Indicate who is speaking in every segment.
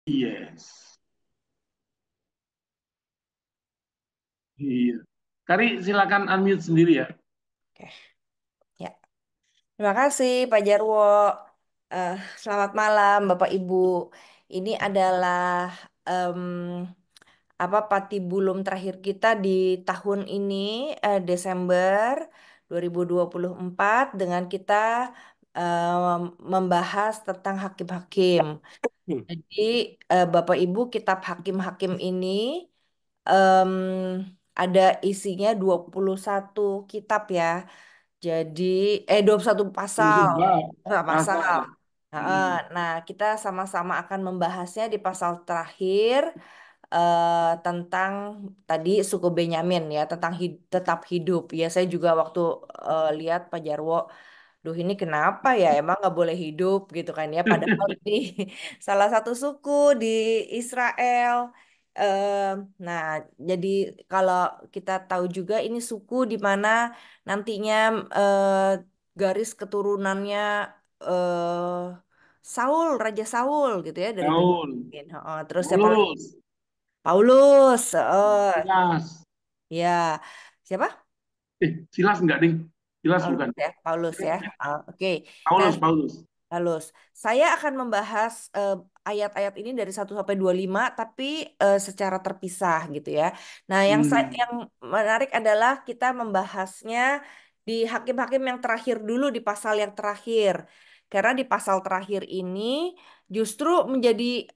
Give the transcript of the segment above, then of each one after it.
Speaker 1: Yes. Iya. Kari, silakan unmute sendiri ya.
Speaker 2: Oke, ya. Terima kasih Pak Jarwo. Eh, Selamat malam Bapak Ibu. Ini adalah em, patibulum terakhir kita di tahun ini, Desember 2024, dengan kita membahas tentang hakim-hakim.
Speaker 1: Hmm.
Speaker 2: Jadi Bapak Ibu, kitab hakim-hakim ini em, ada isinya 21 kitab ya. Jadi 21 pasal.
Speaker 1: Sebab
Speaker 2: Pasal.
Speaker 1: pasal.
Speaker 2: Heeh.
Speaker 1: Hmm.
Speaker 2: Nah, kita sama-sama akan membahasnya di pasal terakhir, tentang tadi suku Benyamin ya, tentang tetap hidup. Ya, saya juga waktu lihat Pak Jarwo, duh ini kenapa ya? Emang nggak boleh hidup gitu kan ya? Padahal ini salah satu suku di Israel. Eh, nah, jadi kalau kita tahu juga ini suku di mana nantinya garis keturunannya eh Saul, Raja Saul gitu ya, dari
Speaker 1: Daun.
Speaker 2: Benyamin. Heeh, terus siapa lagi?
Speaker 1: Mulus.
Speaker 2: Paulus.
Speaker 1: Silas.
Speaker 2: Ya, siapa?
Speaker 1: Silas enggak, Ding? Silas
Speaker 2: Paulus
Speaker 1: bukan?
Speaker 2: ya, Paulus
Speaker 1: Silas
Speaker 2: ya.
Speaker 1: bukan?
Speaker 2: Oke. Nah,
Speaker 1: Paulus, Paulus.
Speaker 2: Paulus. Saya akan membahas ayat-ayat ini dari 1 sampai 25, tapi secara terpisah gitu ya. Nah,
Speaker 1: Hmm.
Speaker 2: yang menarik adalah kita membahasnya di hakim-hakim yang terakhir dulu, di pasal yang terakhir. Karena di pasal terakhir ini justru menjadi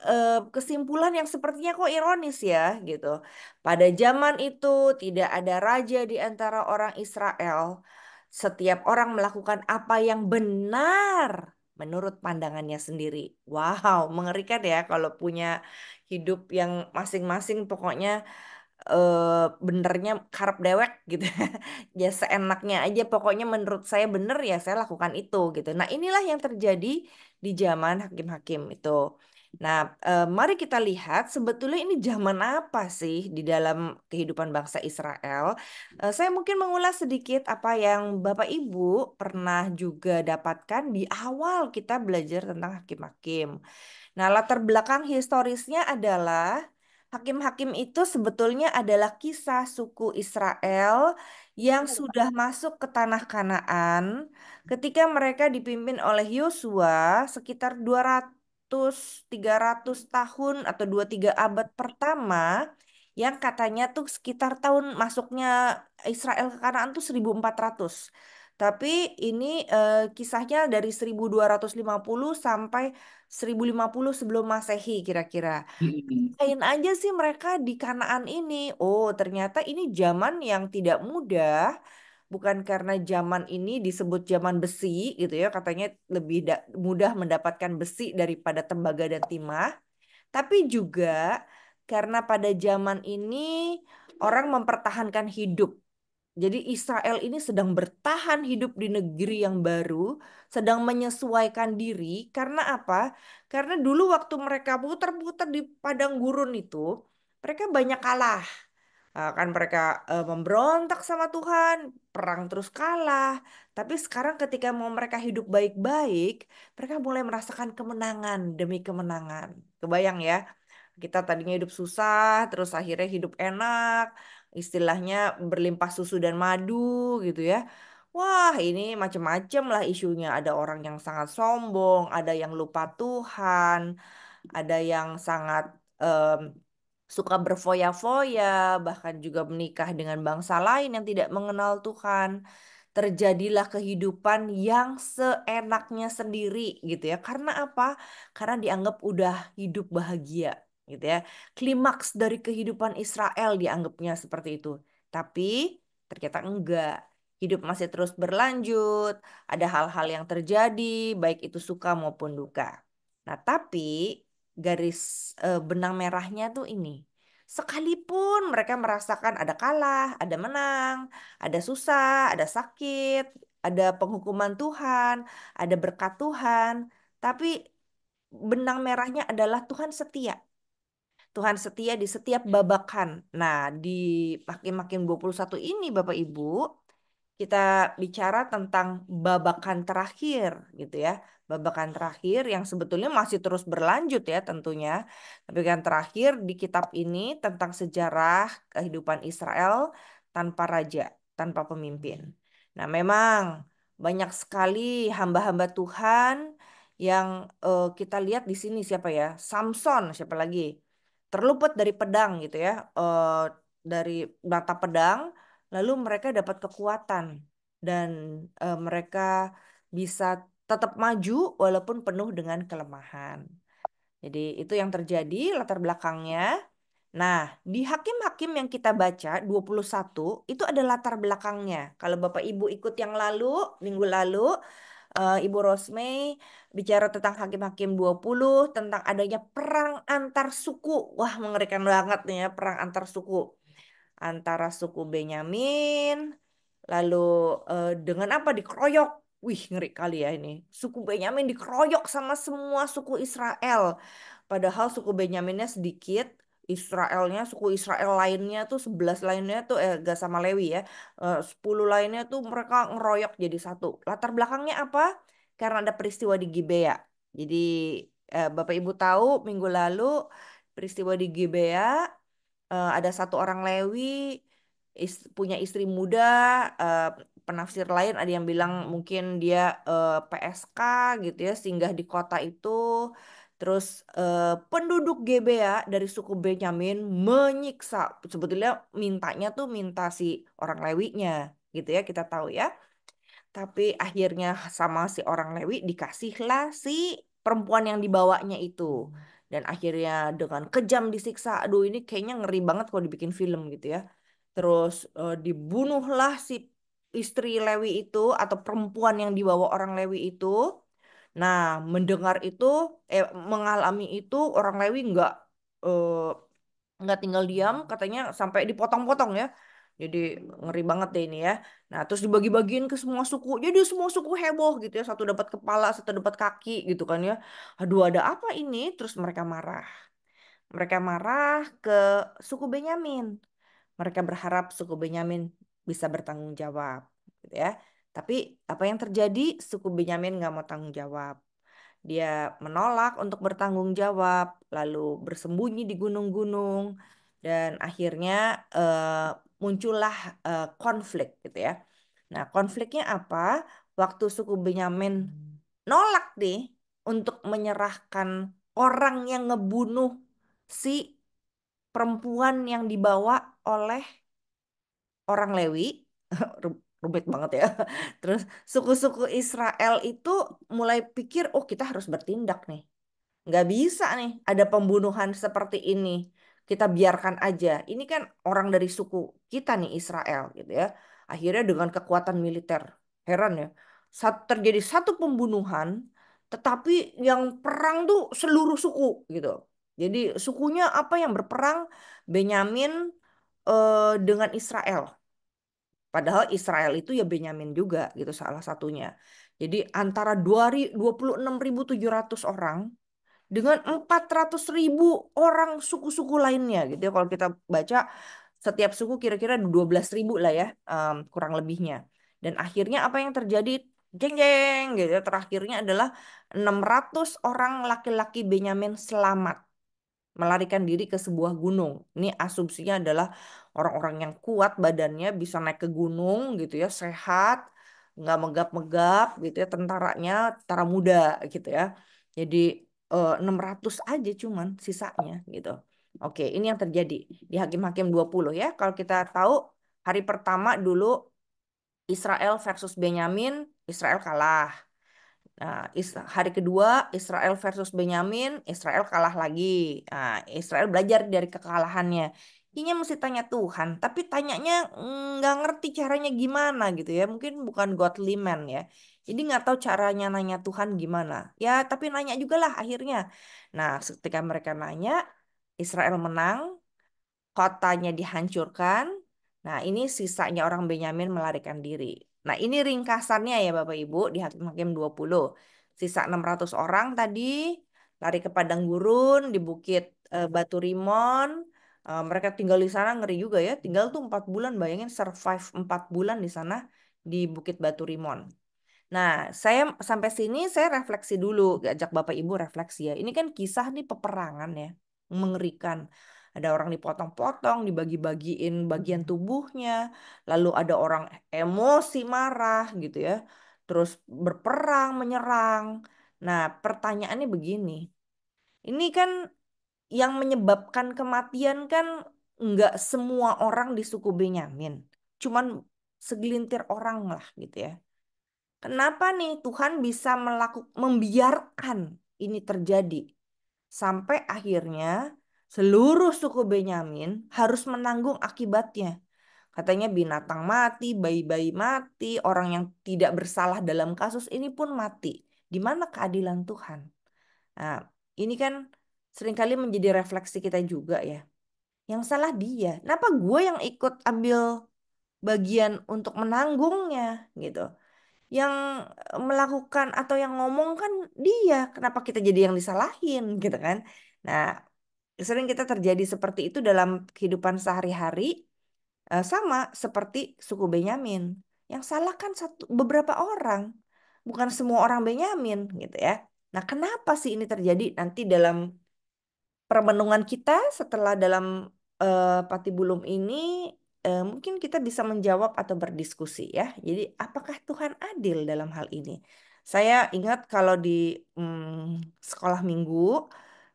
Speaker 2: kesimpulan yang sepertinya kok ironis ya gitu. Pada zaman itu tidak ada raja di antara orang Israel. Setiap orang melakukan apa yang benar menurut pandangannya sendiri. Wow, mengerikan ya kalau punya hidup yang masing-masing pokoknya benernya karep dewek gitu. Ya seenaknya aja pokoknya menurut saya bener ya saya lakukan itu gitu. Nah, inilah yang terjadi di zaman hakim-hakim itu. Nah, mari kita lihat sebetulnya ini zaman apa sih di dalam kehidupan bangsa Israel. Saya mungkin mengulas sedikit apa yang Bapak Ibu pernah juga dapatkan di awal kita belajar tentang hakim-hakim. Nah, latar belakang historisnya adalah hakim-hakim itu sebetulnya adalah kisah suku Israel yang sudah masuk ke tanah Kanaan ketika mereka dipimpin oleh Yosua sekitar 200-300 tahun atau 2-3 abad pertama, yang katanya tuh sekitar tahun masuknya Israel ke Kanaan tuh 1400. Tapi ini kisahnya dari 1250 sampai 1050 sebelum Masehi kira-kira.
Speaker 1: Hmm.
Speaker 2: Ngapain aja sih mereka di Kanaan ini? Oh, ternyata ini zaman yang tidak mudah. Bukan karena zaman ini disebut zaman besi gitu ya, katanya lebih mudah mendapatkan besi daripada tembaga dan timah. Tapi juga karena pada zaman ini orang mempertahankan hidup. Jadi Israel ini sedang bertahan hidup di negeri yang baru, sedang menyesuaikan diri. Karena apa? Karena dulu waktu mereka putar-putar di padang gurun itu, mereka banyak kalah. Kan mereka memberontak sama Tuhan, perang terus kalah. Tapi sekarang ketika mau mereka hidup baik-baik, mereka mulai merasakan kemenangan demi kemenangan. Kebayang ya? Kita tadinya hidup susah, terus akhirnya hidup enak, istilahnya berlimpah susu dan madu gitu ya. Wah, ini macem-macem lah isunya. Ada orang yang sangat sombong, ada yang lupa Tuhan, ada yang sangat em, suka berfoya-foya, bahkan juga menikah dengan bangsa lain yang tidak mengenal Tuhan. Terjadilah kehidupan yang seenaknya sendiri gitu ya. Karena apa? Karena dianggap udah hidup bahagia gitu ya. Klimaks dari kehidupan Israel dianggapnya seperti itu. Tapi ternyata enggak. Hidup masih terus berlanjut, ada hal-hal yang terjadi, baik itu suka maupun duka. Nah, tapi garis benang merahnya tuh ini. Sekalipun mereka merasakan ada kalah, ada menang, ada susah, ada sakit, ada penghukuman Tuhan, ada berkat Tuhan, tapi benang merahnya adalah Tuhan setia. Tuhan setia di setiap babakan. Nah, di Hakim-Hakim 21 ini Bapak Ibu, kita bicara tentang babakan terakhir gitu ya. Babakan terakhir yang sebetulnya masih terus berlanjut ya tentunya. Tapi kan terakhir di kitab ini tentang sejarah kehidupan Israel tanpa raja, tanpa pemimpin. Nah, memang banyak sekali hamba-hamba Tuhan yang kita lihat di sini siapa ya? Samson, siapa lagi? Terluput dari pedang gitu ya. Dari mata pedang. Lalu mereka dapat kekuatan dan mereka bisa tetap maju walaupun penuh dengan kelemahan. Jadi itu yang terjadi latar belakangnya. Nah, di Hakim-Hakim yang kita baca 21 itu ada latar belakangnya. Kalau Bapak Ibu ikut yang lalu, minggu lalu, Ibu Rosmei bicara tentang Hakim-Hakim 20 tentang adanya perang antar suku. Wah, mengerikan banget nih ya, perang antar suku antara suku Benyamin, lalu dengan apa dikeroyok. Wih, ngeri kali ya ini. Suku Benyamin dikeroyok sama semua suku Israel. Padahal suku Benyaminnya sedikit, Israelnya, suku Israel lainnya tuh 11 lainnya tuh gak sama Lewi ya. 10 lainnya tuh mereka ngeroyok jadi satu. Latar belakangnya apa? Karena ada peristiwa di Gibea. Jadi Bapak Ibu tahu minggu lalu peristiwa di Gibea ada satu orang Lewi punya istri muda, eh, penafsir lain ada yang bilang mungkin dia PSK gitu ya, singgah di kota itu. Terus penduduk Gebea dari suku Benyamin menyiksa, sebetulnya mintanya tuh minta si orang Lewinya gitu ya, kita tahu ya. Tapi akhirnya sama si orang Lewi dikasihlah si perempuan yang dibawanya itu. Dan akhirnya dengan kejam disiksa. Aduh, ini kayaknya ngeri banget kalau dibikin film gitu ya. Terus dibunuhlah si istri Lewi itu atau perempuan yang dibawa orang Lewi itu. Nah, mendengar itu, mengalami itu orang Lewi eh, nggak tinggal diam, katanya sampai dipotong-potong ya. Jadi ngeri banget deh ini ya. Nah, terus dibagi-bagiin ke semua suku. Jadi semua suku heboh gitu ya. Satu dapat kepala, satu dapat kaki gitu kan ya. Aduh, ada apa ini? Terus mereka marah. Mereka marah ke suku Benyamin. Mereka berharap suku Benyamin bisa bertanggung jawab, gitu ya. Tapi apa yang terjadi? Suku Benyamin nggak mau tanggung jawab. Dia menolak untuk bertanggung jawab, lalu bersembunyi di gunung-gunung, dan akhirnya muncullah konflik, gitu ya. Nah, konfliknya apa? Waktu suku Benyamin nolak nih untuk menyerahkan orang yang ngebunuh si perempuan yang dibawa oleh orang Lewi, rumit banget ya. Terus suku-suku Israel itu mulai pikir, oh kita harus bertindak nih. Nggak bisa nih ada pembunuhan seperti ini. Kita biarkan aja. Ini kan orang dari suku kita nih Israel gitu ya. Akhirnya dengan kekuatan militer. Heran ya. Terjadi satu pembunuhan, tetapi yang perang tuh seluruh suku gitu. Jadi sukunya apa yang berperang? Benyamin dengan Israel. Padahal Israel itu ya Benyamin juga gitu salah satunya. Jadi antara 26.700 orang dengan 400.000 orang suku-suku lainnya gitu ya. Kalau kita baca setiap suku kira-kira 12.000 lah ya, kurang lebihnya. Dan akhirnya apa yang terjadi? Jeng jeng gitu ya. Terakhirnya adalah 600 orang laki-laki Benyamin selamat melarikan diri ke sebuah gunung. Ini asumsinya adalah orang-orang yang kuat badannya bisa naik ke gunung gitu ya, sehat, nggak megap-megap gitu ya, tentaranya tentara muda gitu ya. Jadi 600 aja cuman sisanya gitu. Oke, ini yang terjadi di Hakim-Hakim 20 ya. Kalau kita tahu hari pertama dulu Israel versus Benyamin, Israel kalah. Nah, hari kedua Israel versus Benyamin, Israel kalah lagi. Nah, Israel belajar dari kekalahannya. Ini mesti tanya Tuhan, tapi tanyanya nggak ngerti caranya gimana gitu ya. Mungkin bukan godly man ya. Jadi nggak tahu caranya nanya Tuhan gimana. Ya, tapi nanya juga lah akhirnya. Nah, ketika mereka nanya, Israel menang, kotanya dihancurkan. Nah, ini sisanya orang Benyamin melarikan diri. Nah, ini ringkasannya ya Bapak Ibu di Hakim-Hakim 20. Sisa 600 orang tadi lari ke padang gurun di Bukit Batu Rimon. Mereka tinggal di sana ngeri juga ya. Tinggal tuh 4 bulan, bayangin survive 4 bulan di sana. di Bukit Batu Rimon. Nah, saya sampai sini saya refleksi dulu, ajak Bapak Ibu refleksi ya. Ini kan kisah nih peperangan ya, mengerikan. Ada orang dipotong-potong, dibagi-bagiin bagian tubuhnya, lalu ada orang emosi marah gitu ya, terus berperang, menyerang. Nah, pertanyaannya begini, ini kan yang menyebabkan kematian kan nggak semua orang di suku Benyamin, cuman segelintir orang lah gitu ya. Kenapa nih Tuhan bisa membiarkan ini terjadi sampai akhirnya seluruh suku Benyamin harus menanggung akibatnya. Katanya binatang mati, bayi-bayi mati, orang yang tidak bersalah dalam kasus ini pun mati. Di mana keadilan Tuhan? Nah, ini kan seringkali menjadi refleksi kita juga ya. Yang salah dia. Kenapa gue yang ikut ambil bagian untuk menanggungnya gitu? Yang melakukan atau yang ngomong kan dia. Kenapa kita jadi yang disalahin gitu kan? Nah, sering kita terjadi seperti itu dalam kehidupan sehari-hari, sama seperti suku Benyamin. Yang salah kan beberapa orang, bukan semua orang Benyamin gitu ya. Nah, kenapa sih ini terjadi nanti dalam permenungan kita setelah dalam Patibulum ini, mungkin kita bisa menjawab atau berdiskusi ya. Jadi apakah Tuhan adil dalam hal ini? Saya ingat kalau di sekolah minggu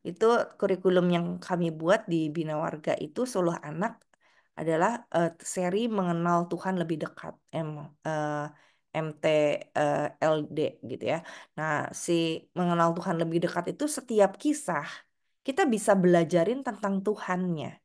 Speaker 2: itu kurikulum yang kami buat di Bina Warga itu Suluh Anak adalah seri mengenal Tuhan lebih dekat, MTLD gitu ya. Nah, si mengenal Tuhan lebih dekat itu setiap kisah kita bisa belajarin tentang Tuhannya.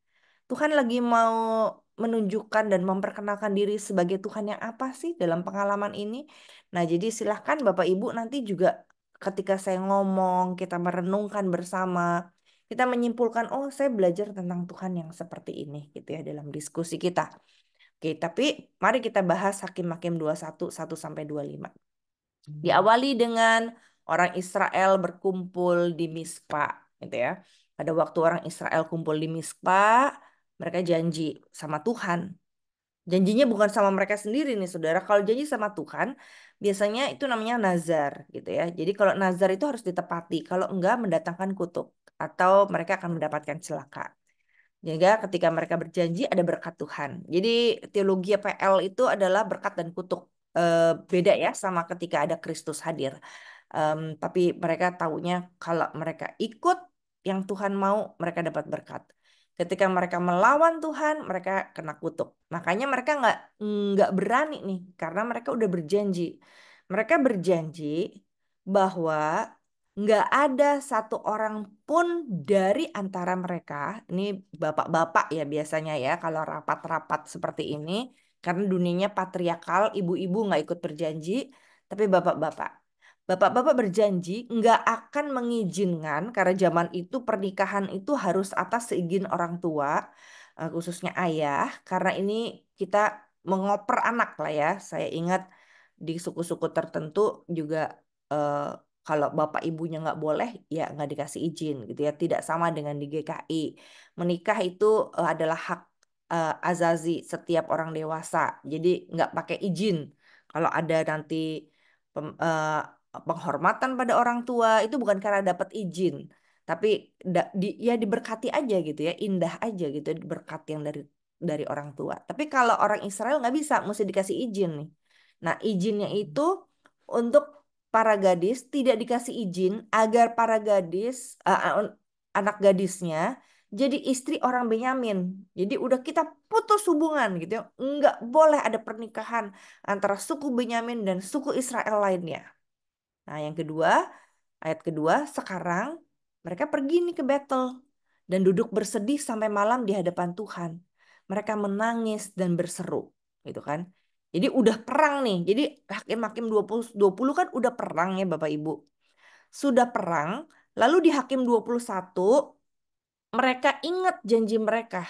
Speaker 2: Tuhan lagi mau menunjukkan dan memperkenalkan diri sebagai Tuhan yang apa sih dalam pengalaman ini. Nah, jadi silahkan Bapak Ibu nanti juga ketika saya ngomong, kita merenungkan bersama, kita menyimpulkan, oh saya belajar tentang Tuhan yang seperti ini gitu ya dalam diskusi kita. Oke, tapi mari kita bahas Hakim-Hakim 21, 1-25. Diawali dengan orang Israel berkumpul di Mispa, gitu ya. Pada waktu orang Israel kumpul di Mispa, mereka janji sama Tuhan. Janjinya bukan sama mereka sendiri nih, saudara. Kalau janji sama Tuhan, biasanya itu namanya nazar, gitu ya. Jadi kalau nazar itu harus ditepati. Kalau enggak, mendatangkan kutuk atau mereka akan mendapatkan celaka. Sehingga ketika mereka berjanji ada berkat Tuhan. Jadi teologi PL itu adalah berkat dan kutuk. Beda ya sama ketika ada Kristus hadir. Tapi mereka taunya kalau mereka ikut yang Tuhan mau, mereka dapat berkat. Ketika mereka melawan Tuhan, mereka kena kutuk. Makanya mereka nggak berani nih, karena mereka udah berjanji. Mereka berjanji bahwa nggak ada satu orang pun dari antara mereka, ini bapak-bapak ya biasanya ya kalau rapat-rapat seperti ini, karena dunianya patriarkal, ibu-ibu nggak ikut berjanji, tapi bapak-bapak. Bapak-bapak berjanji nggak akan mengizinkan karena zaman itu pernikahan itu harus atas seizin orang tua, khususnya ayah. Karena ini kita mengoper anak lah ya. Saya ingat di suku-suku tertentu juga, eh, kalau bapak ibunya nggak boleh ya nggak dikasih izin gitu ya. Tidak sama dengan di GKI. Menikah itu adalah hak azazi setiap orang dewasa. Jadi nggak pakai izin. Kalau ada nanti penghormatan pada orang tua itu bukan karena dapat izin, tapi ya diberkati aja gitu ya, indah aja gitu berkat yang dari orang tua. Tapi kalau orang Israel nggak bisa, mesti dikasih izin nih. Nah, izinnya itu untuk para gadis tidak dikasih izin agar para gadis, anak gadisnya jadi istri orang Benyamin. Jadi udah kita putus hubungan gitu ya. Nggak boleh ada pernikahan antara suku Benyamin dan suku Israel lainnya. Nah, yang kedua, ayat kedua, sekarang mereka pergi nih ke Betel dan duduk bersedih sampai malam di hadapan Tuhan. Mereka menangis dan berseru, gitu kan. Jadi udah perang nih. Jadi Hakim-Hakim 20 kan udah perang ya Bapak Ibu. Sudah perang, lalu di Hakim 21 mereka ingat janji mereka.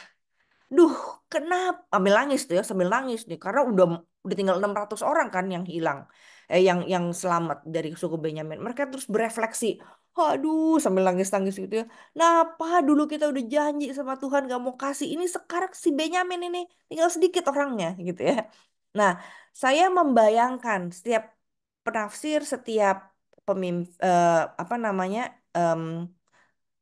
Speaker 2: Duh, kenapa? Ambil nangis tuh ya, sambil nangis nih karena udah tinggal 600 orang kan yang hilang. Yang selamat dari suku Benyamin. Mereka terus berefleksi. Aduh, sambil nangis-nangis gitu ya. Kenapa dulu kita udah janji sama Tuhan gak mau kasih. Ini sekarang si Benyamin ini tinggal sedikit orangnya gitu ya. Nah, saya membayangkan setiap penafsir, setiap apa namanya, em,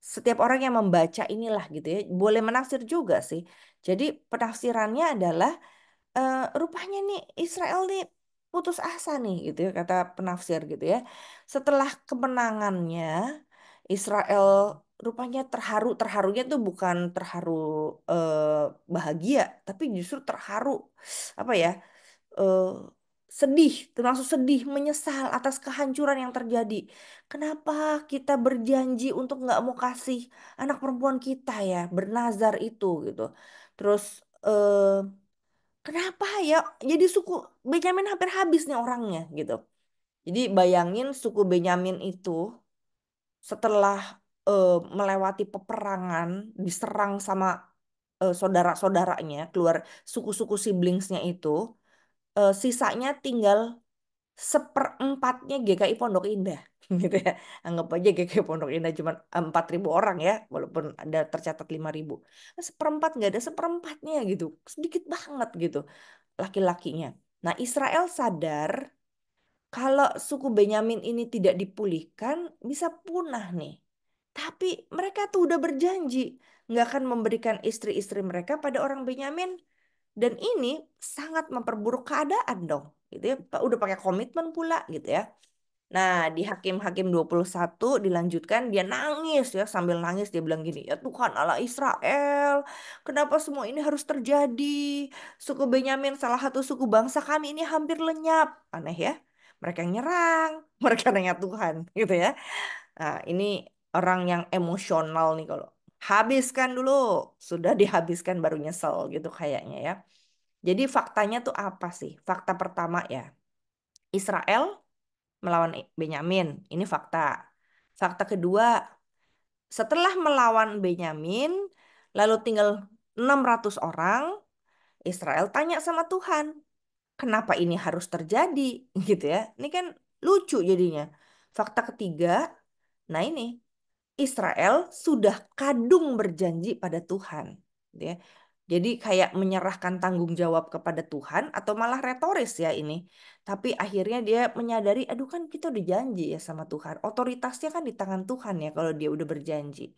Speaker 2: setiap orang yang membaca inilah gitu ya, boleh menafsir juga sih. Jadi penafsirannya adalah rupanya nih Israel nih putus asa nih gitu ya kata penafsir gitu ya. Setelah kemenangannya Israel rupanya terharu, terharunya tuh bukan terharu bahagia, tapi justru terharu apa ya? eh, Sedih, termasuk sedih, menyesal atas kehancuran yang terjadi. Kenapa kita berjanji untuk nggak mau kasih anak perempuan kita ya, bernazar itu gitu. Terus kenapa ya? Jadi suku Benyamin hampir habis nih orangnya gitu. Jadi bayangin suku Benyamin itu setelah melewati peperangan, diserang sama saudara-saudaranya, keluar suku-suku siblingsnya itu, sisanya tinggal seperempatnya GKI Pondok Indah gitu ya. Anggap aja GKI Pondok Indah cuma 4.000 orang ya, walaupun ada tercatat 5.000. Seperempat nggak ada seperempatnya gitu, sedikit banget gitu laki-lakinya. Nah, Israel sadar kalau suku Benyamin ini tidak dipulihkan bisa punah nih. Tapi mereka tuh udah berjanji nggak akan memberikan istri-istri mereka pada orang Benyamin. Dan ini sangat memperburuk keadaan dong. Gitu ya. Udah pakai komitmen pula gitu ya. Nah, di Hakim-Hakim 21 dilanjutkan dia nangis ya, sambil nangis dia bilang gini, "Ya Tuhan Allah Israel, kenapa semua ini harus terjadi? Suku Benyamin salah satu suku bangsa kami ini hampir lenyap." Aneh ya. Mereka yang nyerang, mereka nanya Tuhan gitu ya. Nah, ini orang yang emosional nih kalau habiskan dulu, sudah dihabiskan baru nyesel gitu kayaknya ya. Jadi faktanya tuh apa sih? Fakta pertama ya, Israel melawan Benyamin. Ini fakta. Fakta kedua, setelah melawan Benyamin, lalu tinggal 600 orang, Israel tanya sama Tuhan, kenapa ini harus terjadi? Gitu ya. Ini kan lucu jadinya. Fakta ketiga, nah ini Israel sudah kadung berjanji pada Tuhan, gitu ya. Jadi kayak menyerahkan tanggung jawab kepada Tuhan atau malah retoris ya ini. Tapi akhirnya dia menyadari, aduh kan kita udah janji ya sama Tuhan. Otoritasnya kan di tangan Tuhan ya kalau dia udah berjanji.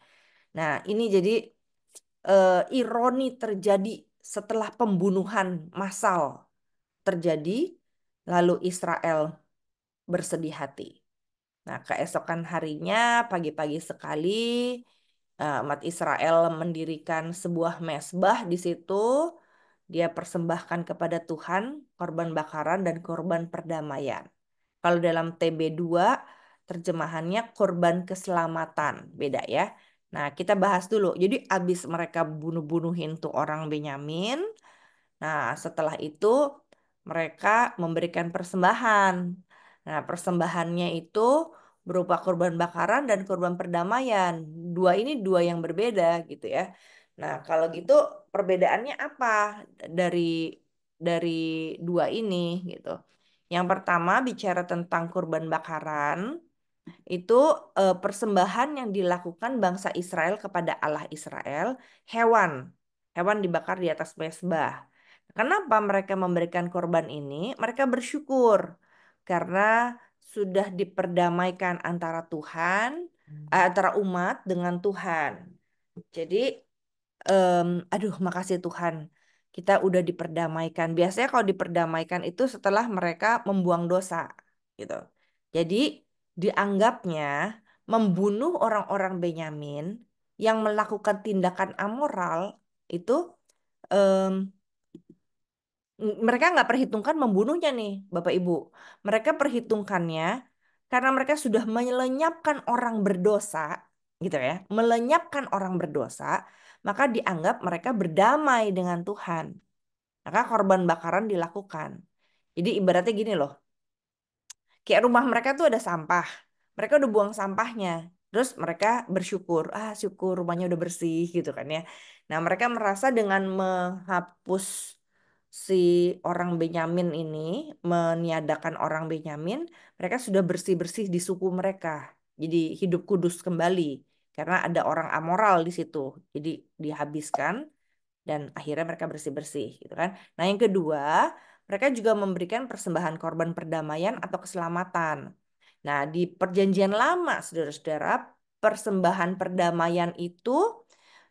Speaker 2: Nah, ini jadi ironi terjadi setelah pembunuhan massal terjadi, lalu Israel bersedih hati. Nah, keesokan harinya, pagi-pagi sekali, umat Israel mendirikan sebuah mezbah di situ. Dia persembahkan kepada Tuhan korban bakaran dan korban perdamaian. Kalau dalam TB2, terjemahannya korban keselamatan. Beda ya. Nah, kita bahas dulu. Jadi, abis mereka bunuh-bunuhin tuh orang Benyamin, nah, setelah itu mereka memberikan persembahan. Nah, persembahannya itu berupa korban bakaran dan korban perdamaian. Dua ini dua yang berbeda gitu ya. Nah, kalau gitu perbedaannya apa dari dari dua ini gitu. Yang pertama bicara tentang korban bakaran itu persembahan yang dilakukan bangsa Israel kepada Allah Israel, hewan. Hewan dibakar di atas mezbah. Kenapa mereka memberikan korban ini? Mereka bersyukur karena sudah diperdamaikan antara Tuhan, antara umat dengan Tuhan. Jadi aduh, makasih Tuhan. Kita udah diperdamaikan. Biasanya kalau diperdamaikan itu setelah mereka membuang dosa, gitu. Jadi dianggapnya membunuh orang-orang Benyamin yang melakukan tindakan amoral itu em, mereka nggak perhitungkan membunuhnya nih, Bapak Ibu. Mereka perhitungkannya karena mereka sudah melenyapkan orang berdosa, gitu ya, melenyapkan orang berdosa, maka dianggap mereka berdamai dengan Tuhan. Maka korban bakaran dilakukan. Jadi ibaratnya gini loh, kayak rumah mereka tuh ada sampah. Mereka udah buang sampahnya. Terus mereka bersyukur, syukur rumahnya udah bersih gitu kan ya. Nah, mereka merasa dengan menghapus si orang Benyamin ini, meniadakan orang Benyamin, mereka sudah bersih-bersih di suku mereka. Jadi hidup kudus kembali karena ada orang amoral di situ. Jadi dihabiskan dan akhirnya mereka bersih-bersih gitu kan. Nah, yang kedua, mereka juga memberikan persembahan korban perdamaian atau keselamatan. Nah, di Perjanjian Lama, saudara-saudara, persembahan perdamaian itu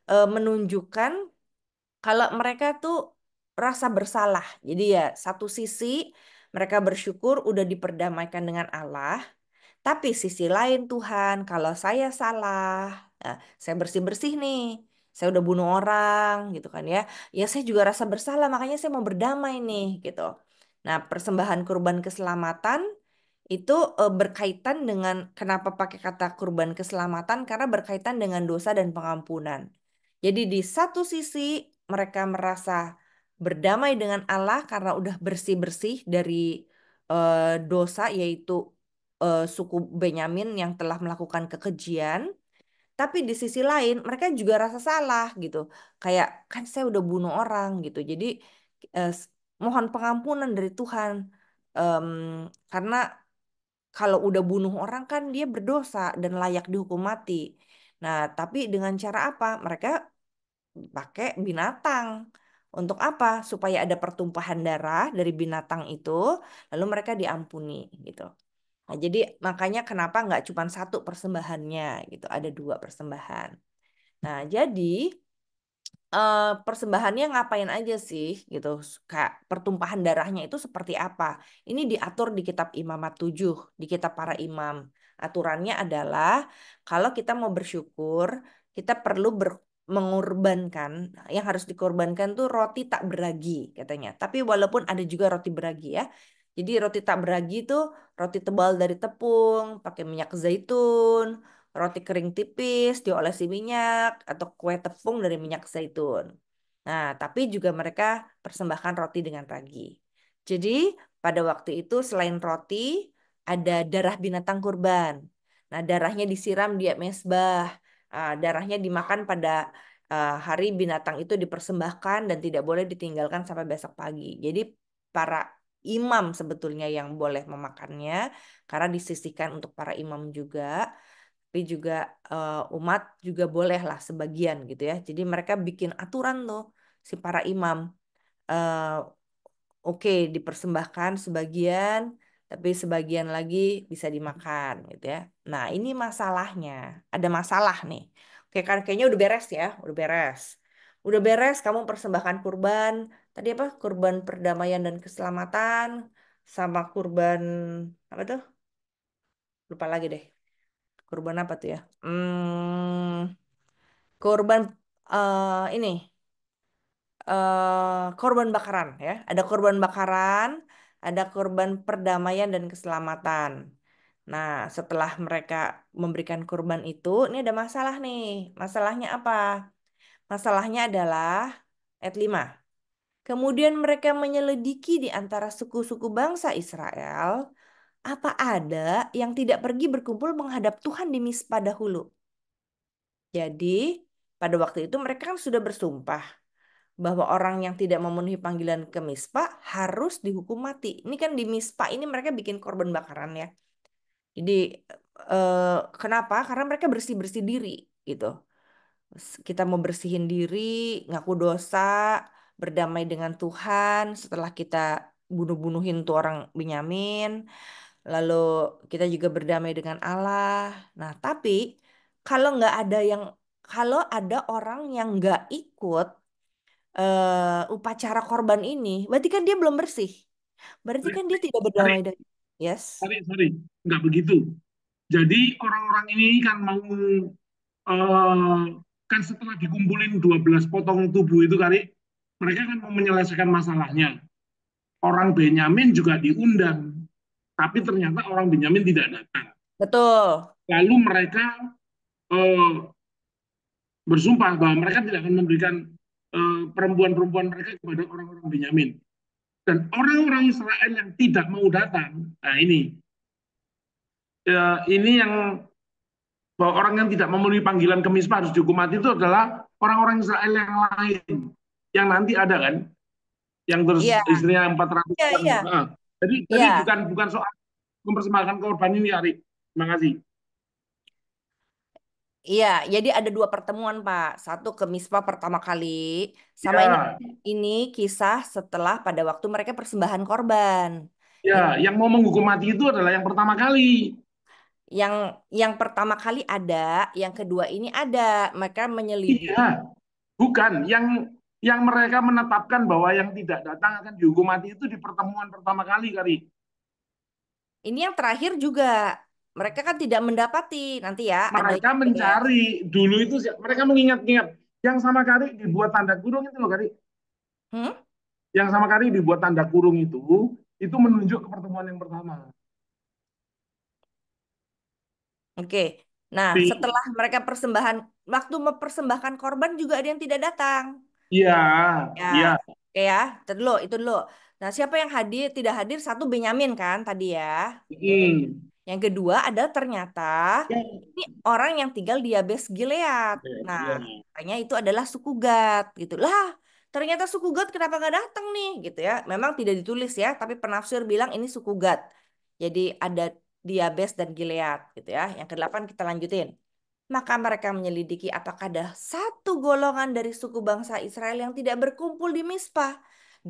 Speaker 2: menunjukkan kalau mereka tuh rasa bersalah. Jadi ya, satu sisi mereka bersyukur udah diperdamaikan dengan Allah, tapi sisi lain Tuhan, kalau saya salah, nah, saya bersih-bersih nih, saya udah bunuh orang gitu kan ya. Ya saya juga rasa bersalah, makanya saya mau berdamai nih gitu. Nah, persembahan kurban keselamatan itu berkaitan dengan kenapa pakai kata kurban keselamatan karena berkaitan dengan dosa dan pengampunan. Jadi di satu sisi mereka merasa berdamai dengan Allah karena udah bersih-bersih dari dosa yaitu suku Benyamin yang telah melakukan kekejian. Tapi di sisi lain mereka juga rasa salah gitu. Kayak kan saya udah bunuh orang gitu. Jadi eh, s- mohon pengampunan dari Tuhan. Em, karena kalau udah bunuh orang kan dia berdosa dan layak dihukum mati. Nah, tapi dengan cara apa? Mereka pakai binatang. Untuk apa? Supaya ada pertumpahan darah dari binatang itu, lalu mereka diampuni gitu. Nah, jadi makanya kenapa nggak cuma satu persembahannya gitu, ada dua persembahan. Nah, jadi persembahannya ngapain aja sih gitu? Kayak pertumpahan darahnya itu seperti apa? Ini diatur di kitab Imamat 7, di kitab para imam. Aturannya adalah kalau kita mau bersyukur, kita perlu mengorbankan, yang harus dikorbankan tuh roti tak beragi katanya. Tapi walaupun ada juga roti beragi ya. Jadi roti tak beragi itu roti tebal dari tepung, pakai minyak zaitun, roti kering tipis diolesi minyak atau kue tepung dari minyak zaitun. Nah, tapi juga mereka persembahkan roti dengan ragi. Jadi, pada waktu itu selain roti, ada darah binatang kurban. Nah, darahnya disiram di mezbah. Darahnya dimakan pada hari binatang itu dipersembahkan dan tidak boleh ditinggalkan sampai besok pagi. Jadi, para imam sebetulnya yang boleh memakannya karena disisihkan untuk para imam juga tapi juga umat juga boleh lah sebagian gitu ya. Jadi mereka bikin aturan tuh si para imam. Eh, oke, dipersembahkan sebagian, tapi sebagian lagi bisa dimakan gitu ya. Nah, ini masalahnya. Ada masalah nih. Oke, kan kayaknya udah beres ya, udah beres. Udah beres kamu persembahkan kurban. Tadi apa? Kurban perdamaian dan keselamatan sama kurban apa tuh? Lupa lagi deh. Kurban apa tuh ya? Korban ini korban bakaran ya. Ada korban bakaran, ada korban perdamaian dan keselamatan. Nah, setelah mereka memberikan kurban itu, ini ada masalah nih. Masalahnya apa? Masalahnya adalah ayat 5. Kemudian mereka menyelidiki di antara suku-suku bangsa Israel, apa ada yang tidak pergi berkumpul menghadap Tuhan di Mizpah dahulu. Jadi, pada waktu itu mereka kan sudah bersumpah bahwa orang yang tidak memenuhi panggilan ke Mispa harus dihukum mati. Ini kan di Mispa ini mereka bikin korban bakaran ya. Jadi eh, kenapa? Karena mereka bersih-bersih diri gitu. Kita mau bersihin diri, ngaku dosa, berdamai dengan Tuhan setelah kita bunuh-bunuhin tuh orang Benyamin. Lalu kita juga berdamai dengan Allah. Nah, tapi kalau nggak ada yang kalau ada orang yang nggak ikut upacara korban ini, berarti kan dia belum bersih. Berarti kan dia tidak
Speaker 1: Sorry,
Speaker 2: berdamai dengan Yes.
Speaker 1: sorry, nggak begitu. Jadi orang-orang ini kan mau kan setelah dikumpulin 12 potong tubuh itu kali, mereka kan mau menyelesaikan masalahnya. Orang Benyamin juga diundang, tapi ternyata orang Benyamin tidak datang.
Speaker 2: Betul.
Speaker 1: Lalu mereka eh, bersumpah bahwa mereka tidak akan memberikan perempuan-perempuan mereka kepada orang-orang Benyamin. Dan orang-orang Israel yang tidak mau datang, nah ini yang bahwa orang yang tidak memenuhi panggilan ke Mispa harus dihukum mati itu adalah orang-orang Israel yang lain yang nanti ada kan, yang
Speaker 2: Iya,
Speaker 1: terus istrinya 400
Speaker 2: iya,
Speaker 1: orang.
Speaker 2: iya.
Speaker 1: Nah, jadi
Speaker 2: Iya.
Speaker 1: bukan bukan soal mempersembahkan korban ini, Ari. Terima kasih.
Speaker 2: Iya, jadi ada dua pertemuan, Pak. Satu ke Mispa pertama kali, sama
Speaker 1: Ya,
Speaker 2: ini kisah setelah pada waktu mereka persembahan korban.
Speaker 1: ya,
Speaker 2: Jadi
Speaker 1: yang mau menghukum mati itu adalah yang pertama kali.
Speaker 2: yang yang pertama kali ada, yang kedua ini ada. Mereka menyelidiki.
Speaker 1: Iya, bukan. Yang mereka menetapkan bahwa yang tidak datang akan dihukum mati itu di pertemuan pertama kali kali.
Speaker 2: Ini yang terakhir juga. Mereka kan tidak mendapati nanti ya
Speaker 1: Mereka
Speaker 2: adanya ya.
Speaker 1: mencari dulu itu, mereka mengingat-ingat yang sama kali dibuat tanda kurung itu loh kali.
Speaker 2: Hmm?
Speaker 1: Yang sama kali dibuat tanda kurung itu menunjuk ke pertemuan yang pertama.
Speaker 2: Oke. Nah,
Speaker 1: Di,
Speaker 2: setelah mereka persembahan, waktu mempersembahkan korban juga ada yang tidak datang.
Speaker 1: iya,
Speaker 2: Ya,
Speaker 1: iya.
Speaker 2: oke ya, itu dulu, itu dulu. Nah, siapa yang hadir, tidak hadir? Satu Benyamin kan tadi ya. Oke.
Speaker 1: Hmm.
Speaker 2: Yang kedua ada ternyata ini orang yang tinggal di Yabes Gilead. Nah,
Speaker 1: Iya.
Speaker 2: katanya itu adalah suku Gad gitu. Lah, ternyata suku Gad kenapa nggak datang nih gitu ya. Memang tidak ditulis ya, tapi penafsir bilang ini suku Gad. Jadi ada di Yabes dan Gilead gitu ya. Yang kedelapan kita lanjutin. Maka mereka menyelidiki apakah ada satu golongan dari suku bangsa Israel yang tidak berkumpul di Mizpah.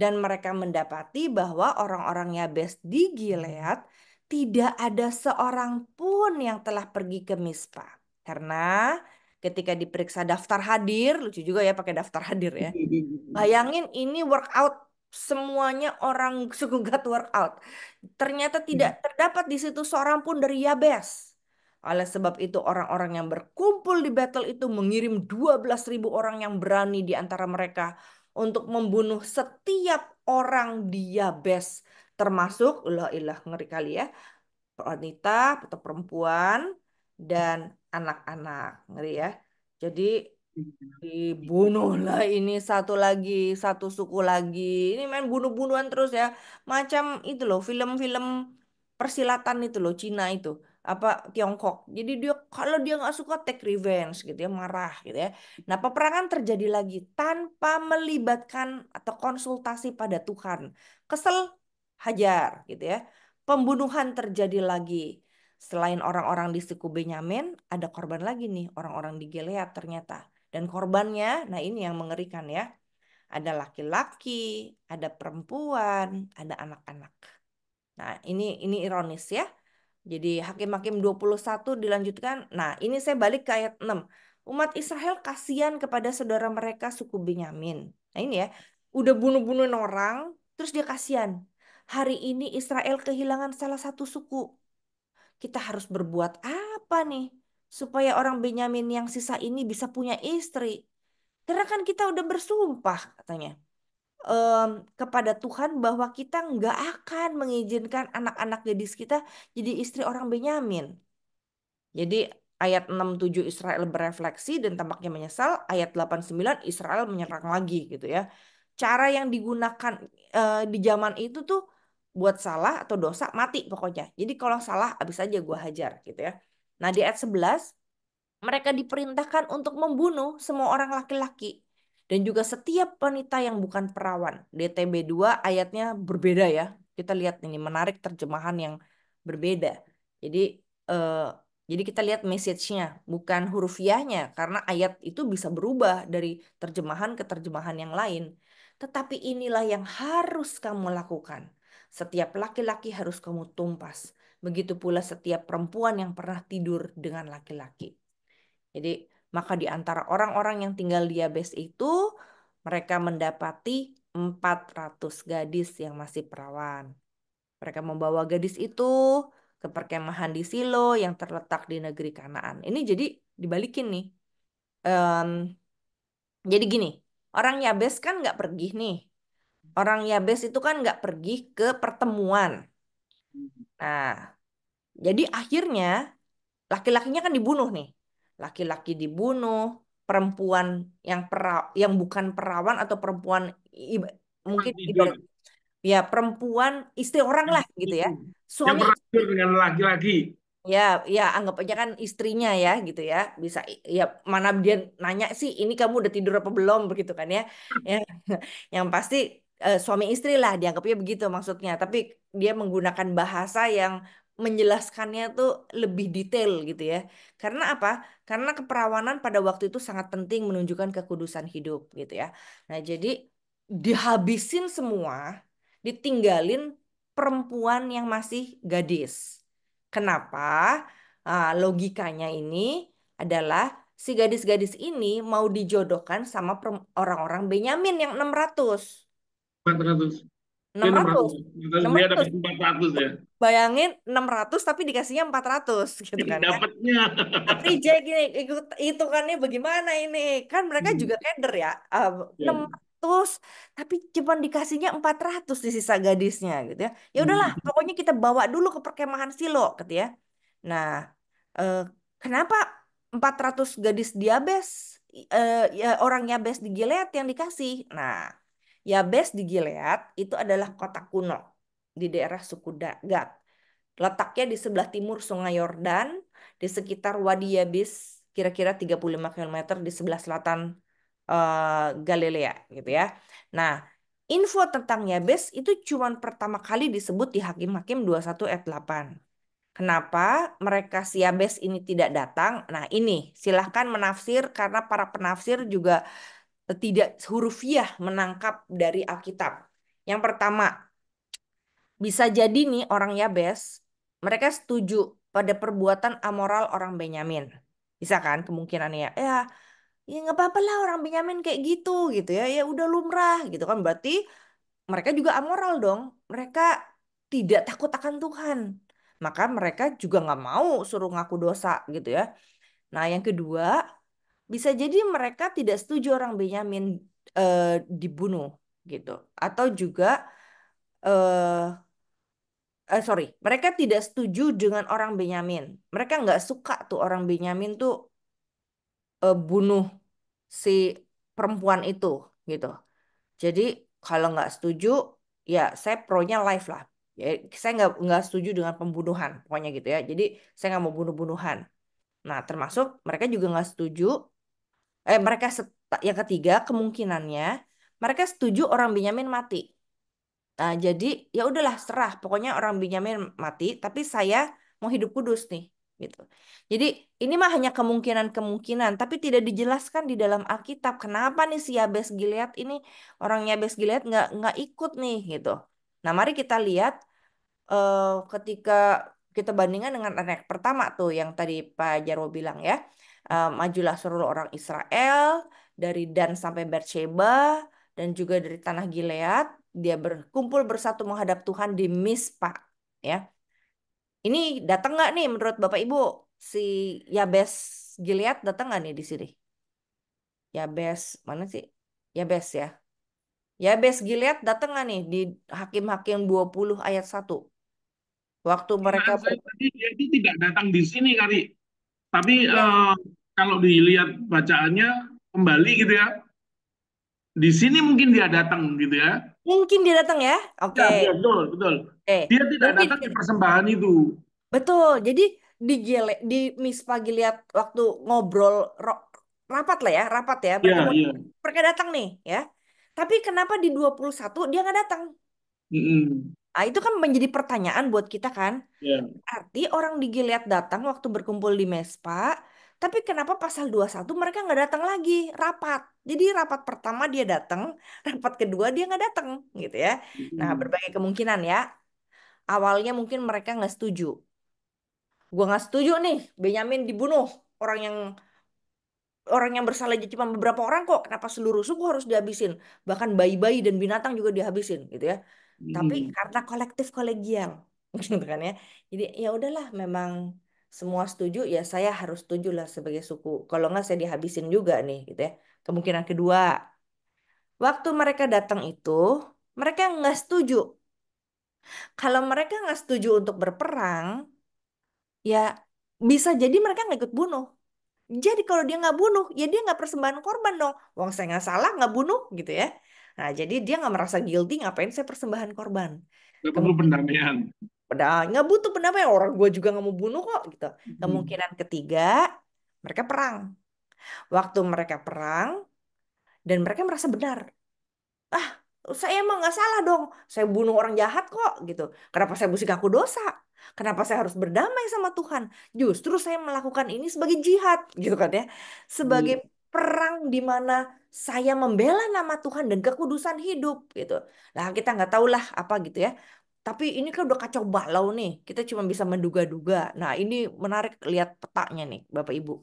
Speaker 2: Dan mereka mendapati bahwa orang-orang Yabes di Gilead tidak ada seorang pun yang telah pergi ke Mizpah. Karena ketika diperiksa daftar hadir, lucu juga ya pakai daftar hadir ya. Bayangin ini workout, semuanya orang suku Gad workout. Ternyata tidak terdapat di situ seorang pun dari Yabes. Oleh sebab itu orang-orang yang berkumpul di battle itu mengirim 12.000 orang yang berani di antara mereka untuk membunuh setiap orang di Yabes. Termasuk, ulah ilah ngeri kali ya, wanita atau perempuan dan anak-anak. Ngeri ya. Jadi dibunuhlah ini satu lagi, satu suku lagi. Ini main bunuh-bunuhan terus ya. Macam itu loh, film-film persilatan itu loh, Cina itu. Apa Tiongkok. Jadi dia kalau dia nggak suka take revenge gitu ya, marah gitu ya. Nah, peperangan terjadi lagi tanpa melibatkan atau konsultasi pada Tuhan. Kesel, hajar gitu ya. Pembunuhan terjadi lagi. Selain orang-orang di suku Benyamin, ada korban lagi nih, orang-orang di Gilead ternyata. Dan korbannya, nah ini yang mengerikan ya. Ada laki-laki, ada perempuan, ada anak-anak. Nah, ini ironis ya. Jadi Hakim-Hakim 21 dilanjutkan. Nah, ini saya balik ke ayat 6. Umat Israel kasihan kepada saudara mereka suku Benyamin. Nah, ini ya. Udah bunuh-bunuhin orang, terus dia kasihan. Hari ini Israel kehilangan salah satu suku. Kita harus berbuat apa nih supaya orang Benyamin yang sisa ini bisa punya istri? Karena kan kita udah bersumpah katanya em, kepada Tuhan bahwa kita nggak akan mengizinkan anak-anak gadis kita jadi istri orang Benyamin. Jadi ayat 6-7 Israel berefleksi dan tampaknya menyesal. Ayat 8-9 Israel menyerang lagi gitu ya. Cara yang digunakan di zaman itu tuh buat salah atau dosa mati pokoknya. Jadi kalau salah habis aja gua hajar gitu ya. Nah di ayat 11 mereka diperintahkan untuk membunuh semua orang laki-laki dan juga setiap wanita yang bukan perawan. DTB 2 ayatnya berbeda ya. Kita lihat ini menarik terjemahan yang berbeda. Jadi eh, jadi kita lihat message-nya, bukan hurufiahnya karena ayat itu bisa berubah dari terjemahan ke terjemahan yang lain. Tetapi inilah yang harus kamu lakukan. Setiap laki-laki harus kamu tumpas. Begitu pula setiap perempuan yang pernah tidur dengan laki-laki. Jadi, maka di antara orang-orang yang tinggal di Yabes itu, mereka mendapati 400 gadis yang masih perawan. Mereka membawa gadis itu ke perkemahan di Silo yang terletak di negeri Kanaan. Ini jadi dibalikin nih. Em, jadi gini, orang Yabes kan nggak pergi nih. Orang Yabes itu kan nggak pergi ke pertemuan. Nah, jadi akhirnya laki-lakinya kan dibunuh nih. Laki-laki dibunuh, perempuan yang bukan perawan atau perempuan iba-
Speaker 1: Tempat
Speaker 2: mungkin
Speaker 1: tidur.
Speaker 2: ibarat ya perempuan istri orang lah gitu ya.
Speaker 1: Yang
Speaker 2: Suami
Speaker 1: pernah
Speaker 2: istri.
Speaker 1: tidur dengan laki-laki.
Speaker 2: Ya, ya anggap aja kan istrinya ya gitu ya. Bisa ya mana dia nanya sih ini kamu udah tidur apa belum begitu kan ya. Ya, yang pasti suami istri lah dianggapnya begitu maksudnya. Tapi dia menggunakan bahasa yang menjelaskannya tuh lebih detail gitu ya. Karena apa? Karena keperawanan pada waktu itu sangat penting menunjukkan kekudusan hidup gitu ya. Nah, jadi dihabisin semua, ditinggalin perempuan yang masih gadis. Kenapa? Logikanya ini adalah si gadis-gadis ini mau dijodohkan sama orang-orang Benyamin yang 600.
Speaker 1: 400. Dia
Speaker 2: enam
Speaker 1: 600.
Speaker 2: ratus,
Speaker 1: 400,
Speaker 2: enam
Speaker 1: dia
Speaker 2: ratus.
Speaker 1: dapat 400 ya.
Speaker 2: Bayangin 600 tapi dikasihnya 400 gitu kan ya.
Speaker 1: Dapatnya.
Speaker 2: Tapi Jack gini ikut hitungannya bagaimana ini? Kan mereka
Speaker 1: Hmm,
Speaker 2: juga keder ya.
Speaker 1: ya.
Speaker 2: 600 tapi cuma dikasihnya 400 di sisa gadisnya gitu ya. Ya udahlah,
Speaker 1: Hmm.
Speaker 2: pokoknya kita bawa dulu ke perkemahan Silo gitu ya. Nah, eh, kenapa 400 gadis Yabes ya orang Yabes di Gilead yang dikasih? Nah, Yabes di Gilead itu adalah kota kuno di daerah suku Gad. Letaknya di sebelah timur Sungai Yordan, di sekitar Wadi Yabes, kira-kira 35 kilometer di sebelah selatan Galilea gitu ya. Nah, info tentang Yabes itu cuma pertama kali disebut di Hakim-Hakim 21 ayat 8. Kenapa mereka si Yabes ini tidak datang? Nah, ini silahkan menafsir karena para penafsir juga tidak hurufiah menangkap dari Alkitab. Yang pertama, bisa jadi nih orang Yabes, mereka setuju pada perbuatan amoral orang Benyamin. Bisa kan kemungkinannya ya, ya nggak apa-apa lah orang Benyamin kayak gitu ya, ya udah lumrah gitu kan. Berarti mereka juga amoral dong. Mereka tidak takut akan Tuhan. Maka mereka juga nggak mau suruh ngaku dosa gitu ya. Nah yang kedua, bisa jadi mereka tidak setuju orang Benyamin eh, dibunuh gitu. Atau juga sorry, mereka tidak setuju dengan orang Benyamin. Mereka nggak suka tuh orang Benyamin tuh bunuh si perempuan itu gitu. Jadi kalau nggak setuju, ya saya pronya life lah. Ya, saya nggak setuju dengan pembunuhan, pokoknya gitu ya. Jadi saya nggak mau bunuh-bunuhan. Nah, termasuk mereka juga nggak setuju. Mereka yang ketiga kemungkinannya mereka setuju orang Benyamin mati. Nah, jadi ya udahlah serah, pokoknya orang Benyamin mati, tapi saya mau hidup kudus nih, gitu. Jadi ini mah hanya kemungkinan-kemungkinan, tapi tidak dijelaskan di dalam Alkitab. Kenapa nih si Yabes Gilead ini orang Yabes Gilead nggak ikut nih, gitu. Nah, mari kita lihat ketika kita bandingkan dengan anak pertama tuh yang tadi Pak Jarwo bilang ya. Majulah seluruh orang Israel dari Dan sampai Beersheba dan juga dari tanah Gilead, dia berkumpul bersatu menghadap Tuhan di Mispa ya. Ini datang nggak nih menurut Bapak Ibu si Yabes Gilead datang nggak nih di sini? Yabes mana sih? Yabes ya. Yabes Gilead datang nggak nih di Hakim-Hakim 20 ayat 1? Waktu mereka
Speaker 1: Pertanyaan saya tadi dia itu tidak datang di sini kali. Tapi
Speaker 2: ya,
Speaker 1: kalau dilihat bacaannya kembali gitu ya, di sini mungkin dia datang gitu ya.
Speaker 2: mungkin dia datang ya.
Speaker 1: Ya,
Speaker 2: Oke.
Speaker 1: betul, betul. Dia tidak
Speaker 2: Mungkin
Speaker 1: datang di persembahan itu.
Speaker 2: betul. Jadi di Mispa Gilead waktu ngobrol rapat lah ya, rapat ya, bertemu
Speaker 1: Ya, iya.
Speaker 2: mereka datang nih ya. Tapi kenapa di 21 dia nggak datang?
Speaker 1: Mm-mm.
Speaker 2: Ah, itu kan menjadi pertanyaan buat kita kan.
Speaker 1: Ya.
Speaker 2: Arti orang di Gilead datang waktu berkumpul di Mespa, tapi kenapa pasal 21 mereka nggak datang lagi rapat? Jadi rapat pertama dia datang, rapat kedua dia nggak datang gitu ya. Nah,
Speaker 1: Mm-mm.
Speaker 2: berbagai kemungkinan ya. Awalnya mungkin mereka nggak setuju. Gua nggak setuju nih, Benyamin dibunuh. Orang yang orang yang bersalah aja cuma beberapa orang kok. Kenapa seluruh suku harus dihabisin? Bahkan bayi-bayi dan binatang juga dihabisin gitu ya. Tapi
Speaker 1: Mm-mm.
Speaker 2: karena kolektif kolegial, gitu kan ya. Jadi ya udahlah, memang semua setuju ya saya harus setuju lah sebagai suku. Kalau nggak saya dihabisin juga nih gitu ya. Kemungkinan kedua, waktu mereka datang itu mereka nggak setuju. Kalau mereka nggak setuju untuk berperang, ya bisa jadi mereka nggak ikut bunuh. Jadi kalau dia nggak bunuh, ya dia nggak persembahan korban dong. Wong saya nggak salah, nggak bunuh gitu ya. Nah, jadi dia nggak merasa guilty, ngapain saya persembahan korban.
Speaker 1: Nggak perlu
Speaker 2: Kemudian,
Speaker 1: pendamaian.
Speaker 2: padahal nggak butuh pendapat, orang gue juga nggak mau bunuh kok gitu.
Speaker 1: Mm.
Speaker 2: Kemungkinan ketiga, mereka perang. Waktu mereka perang, dan mereka merasa benar. Ah, saya emang nggak salah dong. Saya bunuh orang jahat kok gitu. Kenapa saya mesti ngaku dosa? Kenapa saya harus berdamai sama Tuhan? Justru saya melakukan ini sebagai jihad, gitu kan ya. Sebagai
Speaker 1: Hmm.
Speaker 2: perang di mana saya membela nama Tuhan dan kekudusan hidup, gitu. Nah, kita nggak tahu lah apa gitu ya. Tapi ini kan udah kacau balau nih. Kita cuma bisa menduga-duga. Nah, ini menarik lihat petanya nih, Bapak Ibu.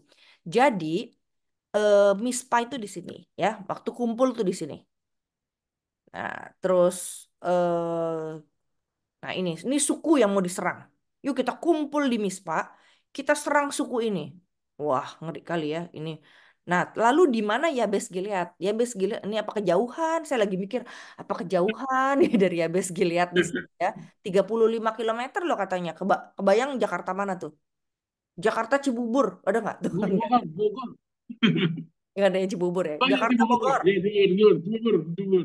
Speaker 2: Jadi, Mispa itu di sini ya. Waktu kumpul tuh di sini. Nah, terus nah ini suku yang mau diserang. Yuk kita kumpul di Mispa, kita serang suku ini. Wah, ngeri kali ya ini. Nah, lalu di mana Yabes Gilead? Yabes Gilead ini apa kejauhan? Saya lagi mikir apa kejauhan nih dari Yabes Gilead di sini ya. 35 km loh katanya. Kebayang Jakarta mana tuh? Jakarta Cibubur, ada nggak tuh?
Speaker 1: Bogor, Bogor.
Speaker 2: Nggak ada yang Cibubur ya.
Speaker 1: Oh iya,
Speaker 2: Jakarta
Speaker 1: Cibubur.
Speaker 2: Bogor.
Speaker 1: Cibubur.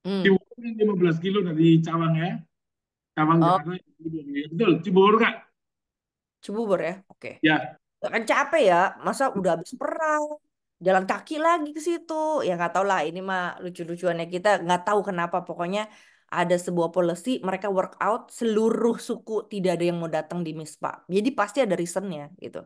Speaker 2: Hmm.
Speaker 1: Cibubur kan 15 kilo dari Cawang ya. Cawang
Speaker 2: Oh,
Speaker 1: Jakarta. Ya, betul, Cibubur Kak.
Speaker 2: Cibubur ya. Oke.
Speaker 1: Ya.
Speaker 2: Kan capek ya, masa udah habis perang, jalan kaki lagi ke situ. Ya nggak tahu lah, ini mah lucu-lucuannya kita nggak tahu kenapa. Pokoknya ada sebuah policy, mereka workout seluruh suku tidak ada yang mau datang di Mispa. Jadi pasti ada reasonnya gitu.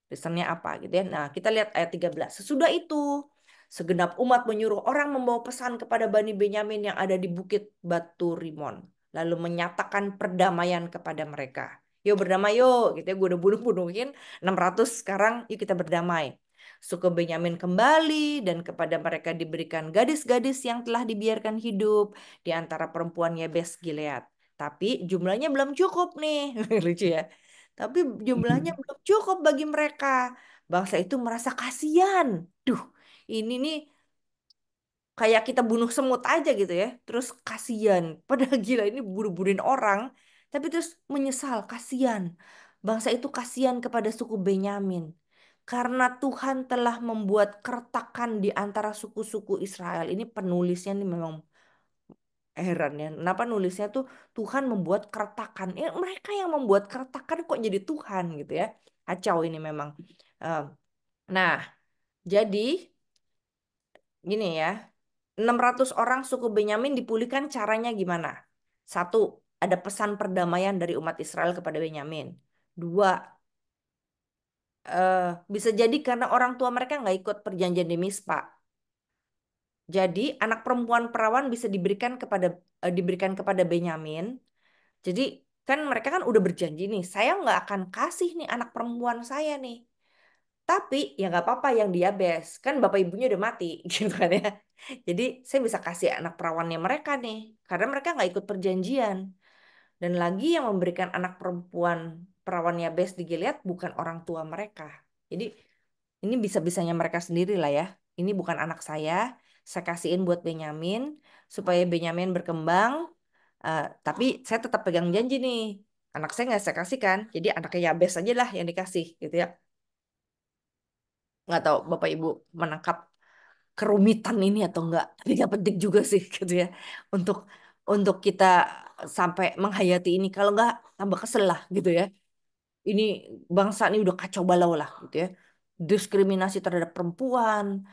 Speaker 2: Reasonnya apa gitu ya. Nah kita lihat ayat 13. Sesudah itu, segenap umat menyuruh orang membawa pesan kepada Bani Benyamin yang ada di Bukit Batu Rimon. Lalu menyatakan perdamaian kepada mereka. Yuk berdamai yuk, gitu ya. Gue udah bunuh-bunuhin 600, sekarang yuk kita berdamai. Suku Benyamin kembali dan kepada mereka diberikan gadis-gadis yang telah dibiarkan hidup di antara perempuan Yabes Gilead. Tapi jumlahnya belum cukup nih. Lucu ya. Tapi jumlahnya belum cukup bagi mereka. Bangsa itu merasa kasihan. Duh, ini nih kayak kita bunuh semut aja gitu ya. Terus kasihan. Padahal gila ini bunuh-bunuhin orang. Tapi terus menyesal, kasihan. Bangsa itu kasihan kepada suku Benyamin. Karena Tuhan telah membuat keretakan di antara suku-suku Israel. Ini penulisnya nih memang heran ya. Kenapa nulisnya tuh Tuhan membuat keretakan. Ya, mereka yang membuat keretakan kok jadi Tuhan gitu ya. Kacau ini memang. Eh, Nah, jadi gini ya. 600 orang suku Benyamin dipulihkan caranya gimana? Satu, ada pesan perdamaian dari umat Israel kepada Benyamin. Dua, eh, bisa jadi karena orang tua mereka nggak ikut perjanjian di Mispa. Jadi anak perempuan perawan bisa diberikan kepada Benyamin. Jadi kan mereka kan udah berjanji nih, saya nggak akan kasih nih anak perempuan saya nih. Tapi ya nggak apa-apa yang diabetes. Kan bapak ibunya udah mati gitu kan ya. Jadi saya bisa kasih anak perawannya mereka nih. Karena mereka nggak ikut perjanjian. Dan lagi yang memberikan anak perempuan perawan Yabes di Gilead bukan orang tua mereka. Jadi ini bisa-bisanya mereka sendiri lah ya. Ini bukan anak saya kasihin buat Benyamin supaya Benyamin berkembang. Tapi saya tetap pegang janji nih. Anak saya nggak saya kasihkan. Jadi anaknya Yabes aja lah yang dikasih gitu ya. Nggak tahu Bapak Ibu menangkap kerumitan ini atau enggak. Tapi nggak penting juga sih gitu ya. Untuk untuk kita sampai menghayati ini. Kalau nggak tambah kesel lah gitu ya. Ini bangsa ini udah kacau balau lah gitu ya. Diskriminasi terhadap perempuan,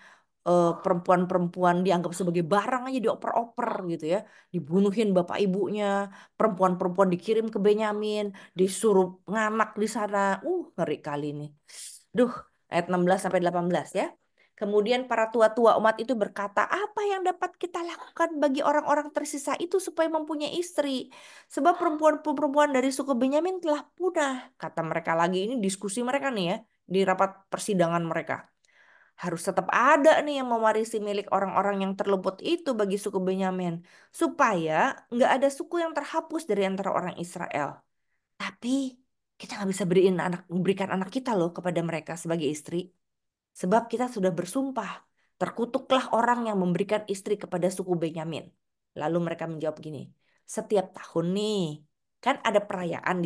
Speaker 2: perempuan-perempuan dianggap sebagai barang aja dioper-oper gitu ya. Dibunuhin bapak ibunya, perempuan-perempuan dikirim ke Benyamin, disuruh nganak di sana. Ngeri kali ini. Duh, ayat 16 sampai 18 ya. Kemudian para tua-tua umat itu berkata, apa yang dapat kita lakukan bagi orang-orang tersisa itu supaya mempunyai istri? Sebab perempuan-perempuan dari suku Benyamin telah punah. Kata mereka lagi, ini diskusi mereka nih ya, di rapat persidangan mereka. Harus tetap ada nih yang mewarisi milik orang-orang yang terluput itu bagi suku Benyamin. Supaya nggak ada suku yang terhapus dari antara orang Israel. Tapi kita nggak bisa berikan anak kita loh kepada mereka sebagai istri. Sebab kita sudah bersumpah, terkutuklah orang yang memberikan istri kepada suku Benyamin. Lalu mereka menjawab gini, setiap tahun nih, kan ada perayaan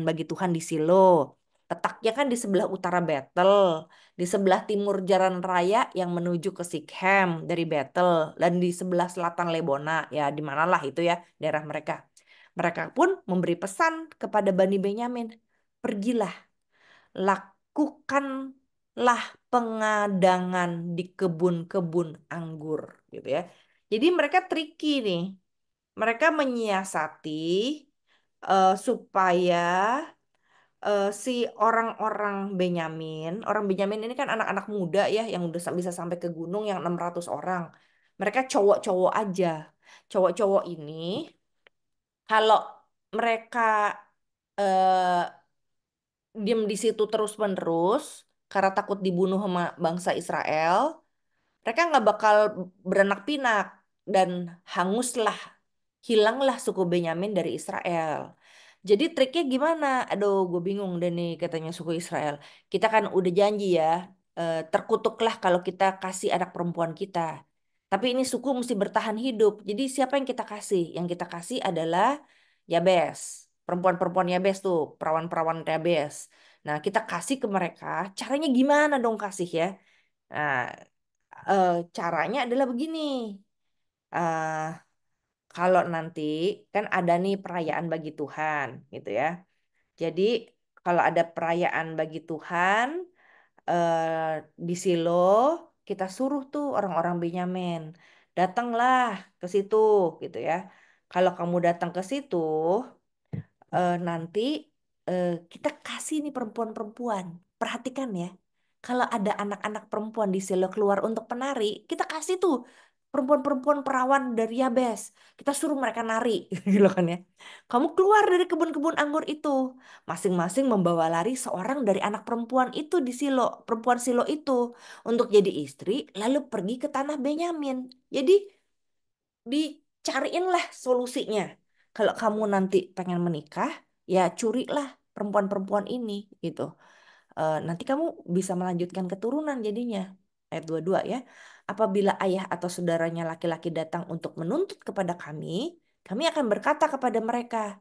Speaker 2: bagi Tuhan di Silo. Letaknya kan di sebelah utara Betel, di sebelah timur Jalan Raya yang menuju ke Sikhem dari Betel, dan di sebelah selatan Lebona, ya di manalah itu ya daerah mereka. Mereka pun memberi pesan kepada Bani Benyamin, pergilah lakukanlah pengadangan di kebun-kebun anggur gitu ya. Jadi mereka tricky nih. Mereka menyiasati supaya si orang Benyamin ini kan anak-anak muda ya yang udah bisa sampai ke gunung yang 600 orang. Mereka cowok-cowok aja. Cowok-cowok ini kalau mereka eh, diem di situ terus-menerus karena takut dibunuh sama bangsa Israel, mereka nggak bakal beranak pinak dan hanguslah, hilanglah suku Benyamin dari Israel. Jadi triknya gimana? Aduh, gue bingung deh nih katanya suku Israel. Kita kan udah janji ya, terkutuklah kalau kita kasih anak perempuan kita. Tapi ini suku mesti bertahan hidup. Jadi siapa yang kita kasih? Yang kita kasih adalah Yabes. Perempuan-perempuan Yabes tuh, perawan-perawan Yabes. Nah, kita kasih ke mereka. Caranya gimana dong kasih ya? Nah, caranya adalah begini. eh Kalau nanti kan ada nih perayaan bagi Tuhan, gitu ya. Jadi kalau ada perayaan bagi Tuhan di Silo, kita suruh tuh orang-orang Benyamin, datanglah ke situ, gitu ya. Kalau kamu datang ke situ, nanti kita kasih nih perempuan-perempuan. Perhatikan ya, kalau ada anak-anak perempuan di selo keluar untuk penari, kita kasih tuh perempuan-perempuan perawan dari Yabes. Kita suruh mereka nari, gitu kan ya. Kamu keluar dari kebun-kebun anggur itu, masing-masing membawa lari seorang dari anak perempuan itu di silo, perempuan silo itu untuk jadi istri, lalu pergi ke tanah Benyamin. Jadi dicariin lah solusinya. Kalau kamu nanti pengen menikah, ya curilah perempuan-perempuan ini gitu. Nanti kamu bisa melanjutkan keturunan jadinya. Ayat 22 ya. Apabila ayah atau saudaranya laki-laki datang untuk menuntut kepada kami akan berkata kepada mereka,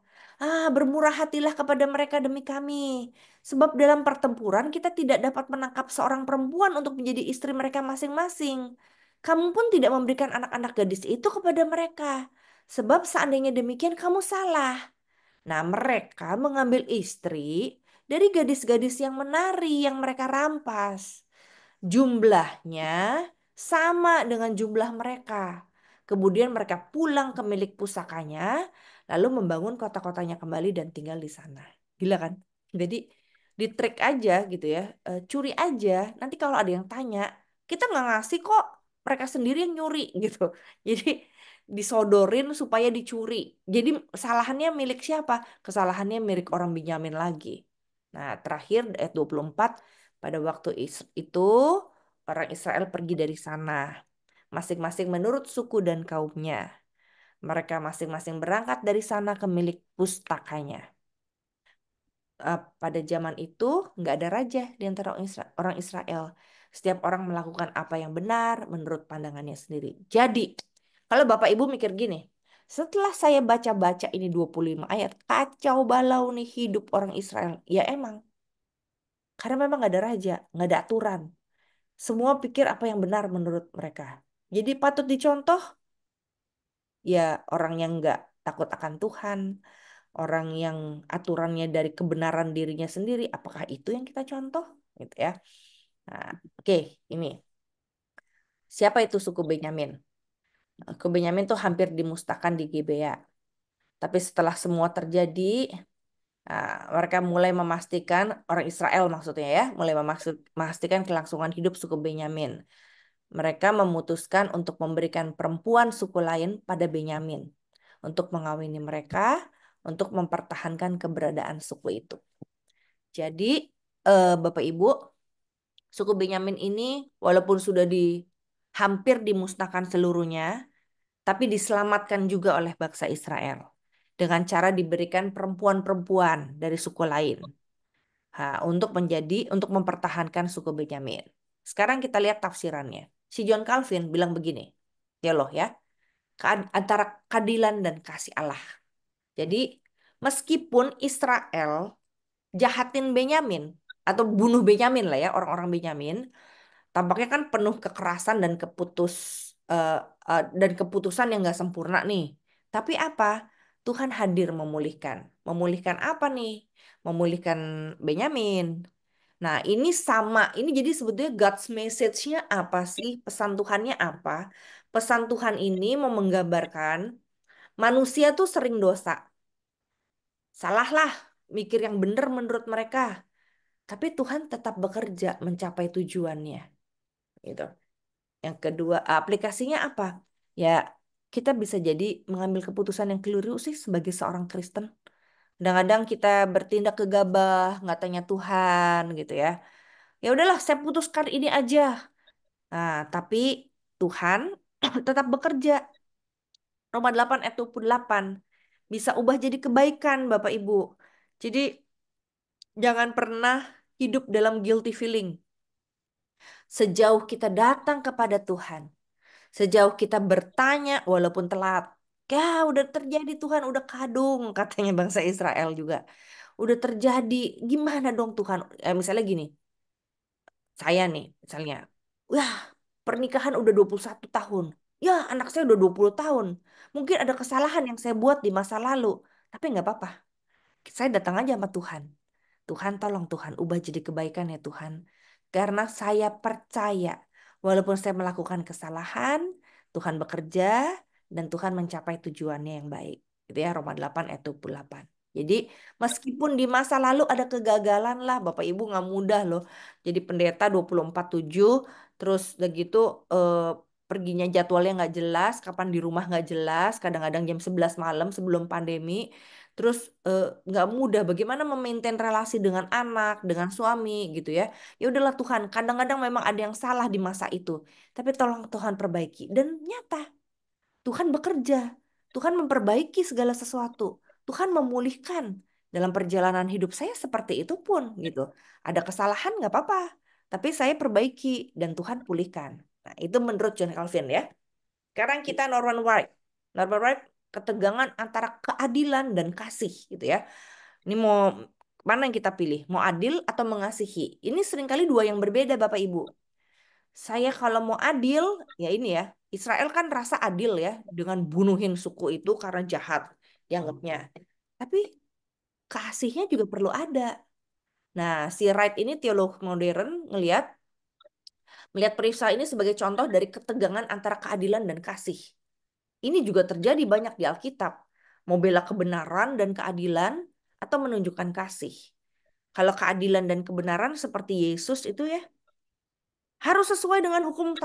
Speaker 2: bermurah hatilah kepada mereka demi kami. Sebab dalam pertempuran kita tidak dapat menangkap seorang perempuan untuk menjadi istri mereka masing-masing. Kamu pun tidak memberikan anak-anak gadis itu kepada mereka. Sebab seandainya demikian kamu salah. Nah, mereka mengambil istri dari gadis-gadis yang menari yang mereka rampas. Jumlahnya sama dengan jumlah mereka. Kemudian mereka pulang ke milik pusakanya, lalu membangun kota-kotanya kembali dan tinggal di sana. Gila kan? Jadi di trik aja gitu ya, curi aja. Nanti kalau ada yang tanya, kita nggak ngasih kok, mereka sendiri yang nyuri gitu. Jadi disodorin supaya dicuri. Jadi kesalahannya milik siapa? Kesalahannya milik orang Benyamin lagi. Nah, terakhir ayat 24, pada waktu itu orang Israel pergi dari sana, masing-masing menurut suku dan kaumnya. Mereka masing-masing berangkat dari sana ke milik pustakanya. Pada zaman itu nggak ada raja di antara orang Israel. Setiap orang melakukan apa yang benar menurut pandangannya sendiri. Jadi, kalau Bapak Ibu mikir gini, setelah saya baca-baca ini 25 ayat, kacau balau nih hidup orang Israel. Ya emang, karena memang nggak ada raja, nggak ada aturan. Semua pikir apa yang benar menurut mereka. Jadi patut dicontoh ya orang yang nggak takut akan Tuhan, orang yang aturannya dari kebenaran dirinya sendiri. Apakah itu yang kita contoh? Gitu ya. Nah, oke, ini siapa itu suku Benyamin? Suku Benyamin tuh hampir dimusnahkan di Gibea. Tapi setelah semua terjadi, nah, mereka mulai memastikan orang Israel maksudnya ya, mulai memastikan kelangsungan hidup suku Benyamin. Mereka memutuskan untuk memberikan perempuan suku lain pada Benyamin untuk mengawini mereka, untuk mempertahankan keberadaan suku itu. Jadi, Bapak Ibu, suku Benyamin ini walaupun sudah hampir dimusnahkan seluruhnya, tapi diselamatkan juga oleh bangsa Israel dengan cara diberikan perempuan-perempuan dari suku lain. Untuk mempertahankan suku Benyamin. Sekarang kita lihat tafsirannya. Si John Calvin bilang begini, ya loh ya, antara keadilan dan kasih Allah. Jadi meskipun Israel jahatin Benyamin atau bunuh Benyamin lah ya, orang-orang Benyamin, tampaknya kan penuh kekerasan eh, dan keputusan yang nggak sempurna nih. Tapi apa? Tuhan hadir memulihkan. Memulihkan apa nih? Memulihkan Benyamin. Nah, ini sama. Ini jadi sebetulnya God's message-nya apa sih? Pesan Tuhannya apa? Pesan Tuhan ini mau menggambarkan manusia tuh sering dosa. Salahlah mikir yang benar menurut mereka. Tapi Tuhan tetap bekerja mencapai tujuannya. Gitu. Yang kedua, aplikasinya apa? Ya, kita bisa jadi mengambil keputusan yang keliru sih sebagai seorang Kristen. Kadang-kadang kita bertindak gegabah, nggak tanya Tuhan gitu ya. Ya udahlah, saya putuskan ini aja. Nah, tapi Tuhan tetap bekerja. Roma 8 ayat 28 bisa ubah jadi kebaikan, Bapak Ibu. Jadi jangan pernah hidup dalam guilty feeling. Sejauh kita datang kepada Tuhan, sejauh kita bertanya walaupun telat. Ya udah terjadi Tuhan, udah kadung katanya bangsa Israel juga. Udah terjadi, gimana dong Tuhan? Misalnya gini, saya nih misalnya, wah pernikahan udah 21 tahun. Ya anak saya udah 20 tahun. Mungkin ada kesalahan yang saya buat di masa lalu. Tapi nggak apa-apa. Saya datang aja sama Tuhan. Tuhan tolong Tuhan ubah jadi kebaikan ya Tuhan. Karena saya percaya walaupun saya melakukan kesalahan, Tuhan bekerja dan Tuhan mencapai tujuannya yang baik. Itu ya Roma 8 ayat 28. Jadi meskipun di masa lalu ada kegagalan lah Bapak Ibu nggak mudah loh. Jadi pendeta 24/7 terus udah gitu eh, perginya jadwalnya nggak jelas, kapan di rumah nggak jelas, kadang-kadang jam 11 malam sebelum pandemi. Terus nggak mudah bagaimana memaintain relasi dengan anak, dengan suami gitu ya. Ya udahlah Tuhan, kadang-kadang memang ada yang salah di masa itu. Tapi tolong Tuhan perbaiki. Dan nyata, Tuhan bekerja. Tuhan memperbaiki segala sesuatu. Tuhan memulihkan dalam perjalanan hidup saya seperti itu pun gitu. Ada kesalahan nggak apa-apa. Tapi saya perbaiki dan Tuhan pulihkan. Nah, itu menurut John Calvin ya. Sekarang kita Norman Wright. Norman Wright ketegangan antara keadilan dan kasih gitu ya. Ini mau mana yang kita pilih? Mau adil atau mengasihi? Ini seringkali dua yang berbeda Bapak Ibu. Saya kalau mau adil, ya ini ya. Israel kan rasa adil ya dengan bunuhin suku itu karena jahat dianggapnya. Tapi kasihnya juga perlu ada. Nah, si Wright ini teolog modern ngelihat melihat periksa ini sebagai contoh dari ketegangan antara keadilan dan kasih. Ini juga terjadi banyak di Alkitab. Membela kebenaran dan keadilan atau menunjukkan kasih. Kalau keadilan dan kebenaran seperti Yesus itu ya harus sesuai dengan hukum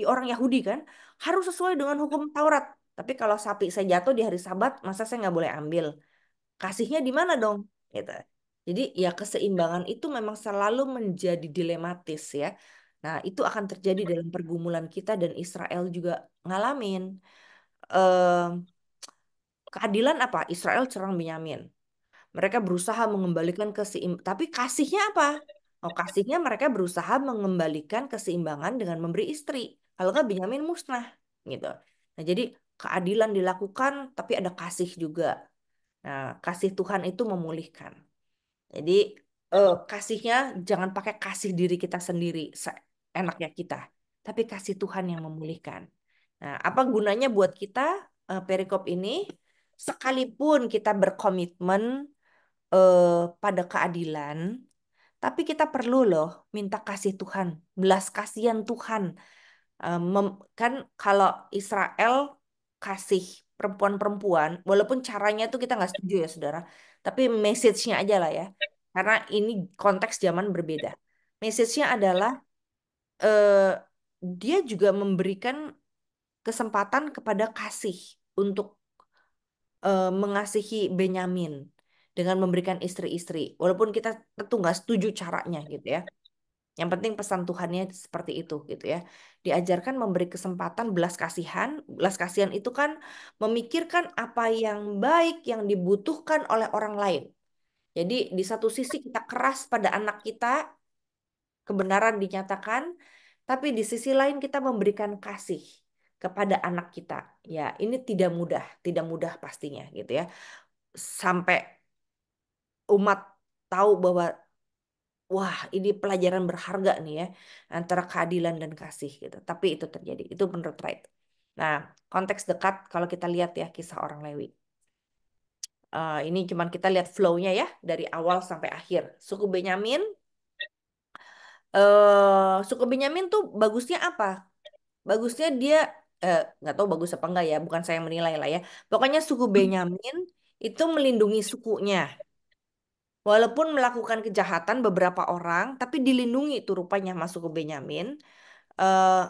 Speaker 2: orang Yahudi kan, harus sesuai dengan hukum Taurat. Tapi kalau sapi saya jatuh di hari Sabat, masa saya nggak boleh ambil? Kasihnya di mana dong? Gitu. Jadi ya keseimbangan itu memang selalu menjadi dilematis ya. Nah itu akan terjadi dalam pergumulan kita dan Israel juga ngalamin. Eh, Keadilan apa? Israel serang Benyamin. Mereka berusaha mengembalikan keseimbangan. Tapi kasihnya apa? Oh, kasihnya mereka berusaha mengembalikan keseimbangan dengan memberi istri. Kalau nggak Benyamin musnah. Gitu. Nah, jadi keadilan dilakukan, tapi ada kasih juga. Nah, kasih Tuhan itu memulihkan. Jadi kasihnya jangan pakai kasih diri kita sendiri, enaknya kita. Tapi kasih Tuhan yang memulihkan. Nah, apa gunanya buat kita perikop ini? Sekalipun kita berkomitmen pada keadilan, tapi kita perlu loh minta kasih Tuhan, belas kasihan Tuhan. Kan kalau Israel kasih perempuan-perempuan, walaupun caranya tuh kita nggak setuju ya saudara, tapi message-nya aja lah ya. Karena ini konteks zaman berbeda. Message-nya adalah eh, dia juga memberikan kesempatan kepada kasih untuk mengasihi Benyamin dengan memberikan istri-istri. Walaupun kita tentu nggak setuju caranya gitu ya. Yang penting pesan Tuhannya seperti itu gitu ya. Diajarkan memberi kesempatan belas kasihan. Belas kasihan itu kan memikirkan apa yang baik yang dibutuhkan oleh orang lain. Jadi di satu sisi kita keras pada anak kita, kebenaran dinyatakan, tapi di sisi lain kita memberikan kasih kepada anak kita. Ya, ini tidak mudah pastinya gitu ya. Sampai umat tahu bahwa wah, ini pelajaran berharga nih ya antara keadilan dan kasih gitu. Tapi itu terjadi. Itu menurut Wright. Nah, konteks dekat kalau kita lihat ya kisah orang Lewi. Ini cuman kita lihat flow-nya ya dari awal sampai akhir. Suku Benyamin tuh bagusnya apa? Bagusnya dia nggak tahu bagus apa enggak ya. Bukan saya yang menilai lah ya. Pokoknya suku Benyamin itu melindungi sukunya. Walaupun melakukan kejahatan beberapa orang, tapi dilindungi itu rupanya masuk ke Benyamin. eh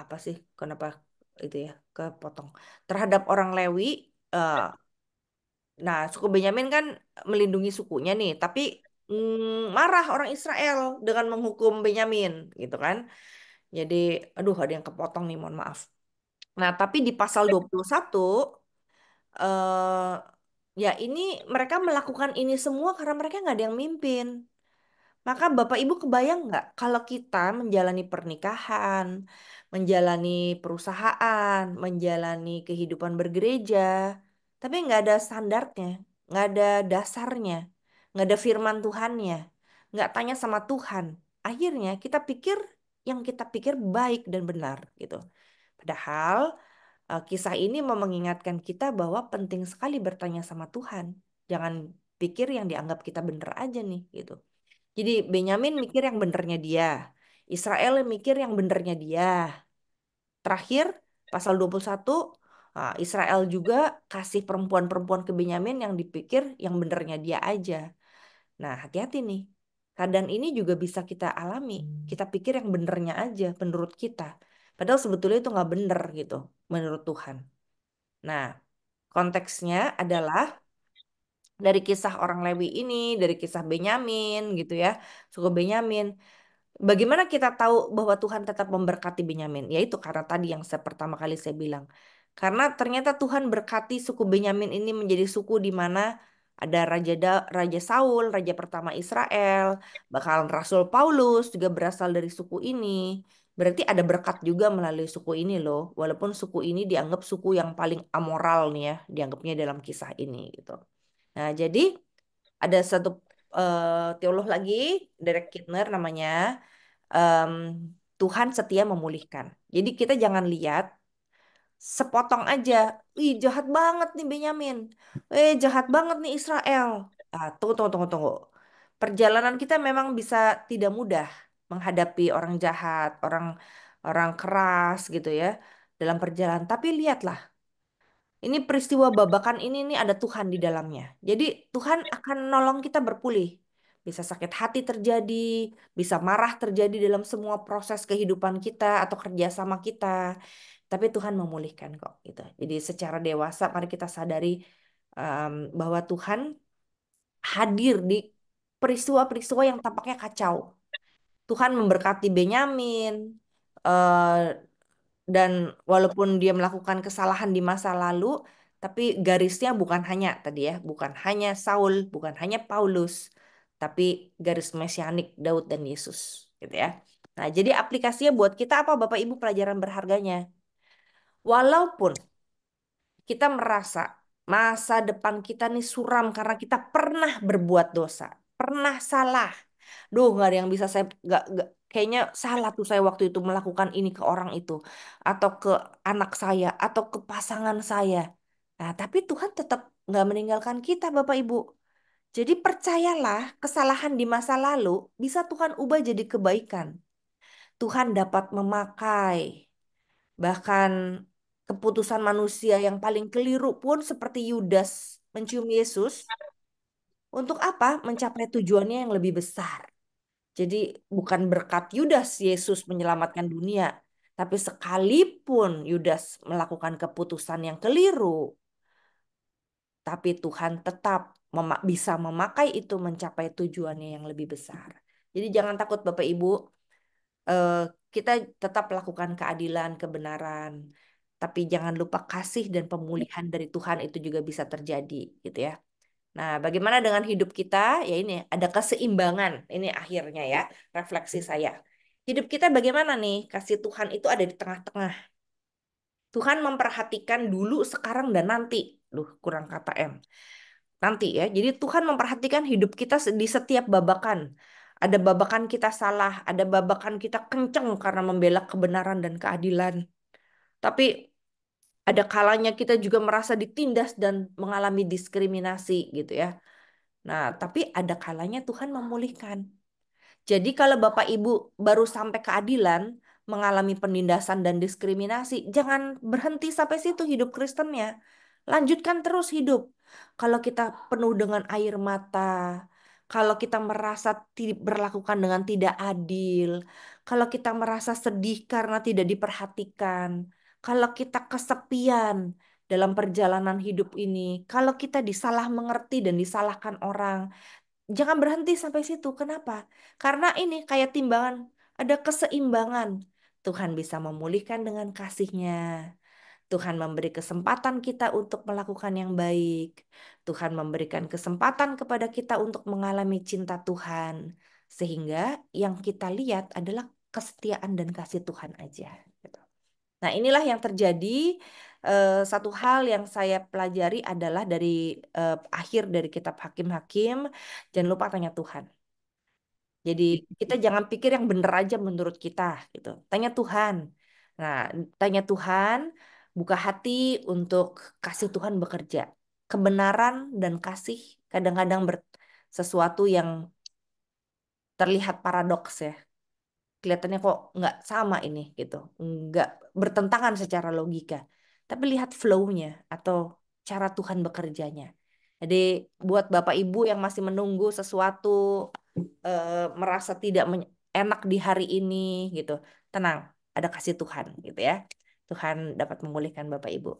Speaker 2: Apa sih? Kenapa itu ya kepotong? Terhadap orang Lewi, eh, nah suku Benyamin kan melindungi sukunya nih, tapi marah orang Israel dengan menghukum Benyamin, gitu kan? Jadi, aduh ada yang kepotong nih, mohon maaf. Nah, tapi di pasal 21, eh ya ini mereka melakukan ini semua karena mereka nggak ada yang mimpin. Maka Bapak Ibu kebayang nggak kalau kita menjalani pernikahan, menjalani perusahaan, menjalani kehidupan bergereja, tapi nggak ada standarnya, nggak ada dasarnya, nggak ada firman Tuhannya, nggak tanya sama Tuhan. Akhirnya kita pikir yang kita pikir baik dan benar gitu. Padahal kisah ini mau mengingatkan kita bahwa penting sekali bertanya sama Tuhan. Jangan pikir yang dianggap kita benar aja nih gitu. Jadi Benyamin mikir yang benernya dia. Israel mikir yang benernya dia. Terakhir, pasal 21, Israel juga kasih perempuan-perempuan ke Benyamin yang dipikir yang benernya dia aja. Nah, hati-hati nih. Keadaan ini juga bisa kita alami. Kita pikir yang benernya aja menurut kita. Padahal sebetulnya itu nggak bener gitu menurut Tuhan. Nah, konteksnya adalah dari kisah orang Lewi ini, dari kisah Benyamin gitu ya, suku Benyamin. Bagaimana kita tahu bahwa Tuhan tetap memberkati Benyamin? Yaitu karena tadi yang pertama kali saya bilang. Karena ternyata Tuhan berkati suku Benyamin ini menjadi suku di mana ada Raja Saul, raja pertama Israel, bakal Rasul Paulus juga berasal dari suku ini. Berarti ada berkat juga melalui suku ini loh. Walaupun suku ini dianggap suku yang paling amoral nih ya, dianggapnya dalam kisah ini gitu. Nah, jadi ada satu teolog lagi, Derek Kidner namanya, em, Tuhan setia memulihkan. Jadi kita jangan lihat sepotong aja. Ih, jahat banget nih Benyamin. Jahat banget nih Israel. Tunggu, tunggu, tunggu, tunggu. Perjalanan kita memang bisa tidak mudah menghadapi orang jahat, orang orang keras gitu ya dalam perjalanan. Tapi lihatlah, ini peristiwa babakan ini nih ada Tuhan di dalamnya. Jadi Tuhan akan nolong kita berpulih. Bisa sakit hati terjadi, bisa marah terjadi dalam semua proses kehidupan kita atau kerjasama kita. Tapi Tuhan memulihkan kok gitu. Jadi secara dewasa mari kita sadari bahwa Tuhan hadir di peristiwa-peristiwa yang tampaknya kacau. Tuhan memberkati Benyamin, eh, dan walaupun dia melakukan kesalahan di masa lalu, tapi garisnya bukan hanya tadi ya, bukan hanya Saul, bukan hanya Paulus, tapi garis mesianik Daud dan Yesus, gitu ya. Nah, jadi aplikasinya buat kita apa Bapak Ibu pelajaran berharganya? Walaupun kita merasa masa depan kita nih suram karena kita pernah berbuat dosa, pernah salah. Duh, nggak ada yang bisa saya kayaknya salah tuh saya waktu itu melakukan ini ke orang itu atau ke anak saya atau ke pasangan saya. Nah, tapi Tuhan tetap nggak meninggalkan kita, Bapak Ibu. Jadi percayalah, kesalahan di masa lalu bisa Tuhan ubah jadi kebaikan. Tuhan dapat memakai bahkan keputusan manusia yang paling keliru pun seperti Yudas mencium Yesus untuk apa? Mencapai tujuannya yang lebih besar. Jadi bukan berkat Yudas Yesus menyelamatkan dunia, tapi sekalipun Yudas melakukan keputusan yang keliru, tapi Tuhan tetap bisa memakai itu mencapai tujuannya yang lebih besar. Jadi jangan takut Bapak Ibu, eh, kita tetap lakukan keadilan, kebenaran, tapi jangan lupa kasih dan pemulihan dari Tuhan itu juga bisa terjadi, gitu ya. Nah, bagaimana dengan hidup kita? Ya ini, ada keseimbangan. Ini akhirnya ya, refleksi saya. Hidup kita bagaimana nih? Kasih Tuhan itu ada di tengah-tengah. Tuhan memperhatikan dulu, sekarang, dan nanti. Duh, kurang kata M. Nanti ya. Jadi Tuhan memperhatikan hidup kita di setiap babakan. Ada babakan kita salah, ada babakan kita kenceng karena membela kebenaran dan keadilan. Tapi ada kalanya kita juga merasa ditindas dan mengalami diskriminasi gitu ya. Nah, tapi ada kalanya Tuhan memulihkan. Jadi kalau Bapak Ibu baru sampai keadilan, mengalami penindasan dan diskriminasi, jangan berhenti sampai situ hidup Kristennya. Lanjutkan terus hidup. kalau kita penuh dengan air mata, kalau kita merasa berlakukan dengan tidak adil, kalau kita merasa sedih karena tidak diperhatikan, kalau kita kesepian dalam perjalanan hidup ini, kalau kita disalah mengerti dan disalahkan orang, jangan berhenti sampai situ. Kenapa? Karena ini kayak timbangan, ada keseimbangan. Tuhan bisa memulihkan dengan kasih-Nya. Tuhan memberi kesempatan kita untuk melakukan yang baik. Tuhan memberikan kesempatan kepada kita untuk mengalami cinta Tuhan. Sehingga yang kita lihat adalah kesetiaan dan kasih Tuhan aja, gitu. Nah, inilah yang terjadi. Satu hal yang saya pelajari adalah dari akhir dari kitab Hakim-Hakim, jangan lupa tanya Tuhan. Jadi kita jangan pikir yang benar aja menurut kita gitu. Tanya Tuhan. Nah, tanya Tuhan, buka hati untuk kasih Tuhan bekerja. Kebenaran dan kasih kadang-kadang sesuatu yang terlihat paradoks ya. Kelihatannya kok nggak sama ini gitu, nggak bertentangan secara logika. Tapi lihat flow-nya atau cara Tuhan bekerjanya. Jadi buat Bapak Ibu yang masih menunggu sesuatu, merasa tidak enak di hari ini gitu, tenang, ada kasih Tuhan gitu ya. Tuhan dapat memulihkan Bapak Ibu.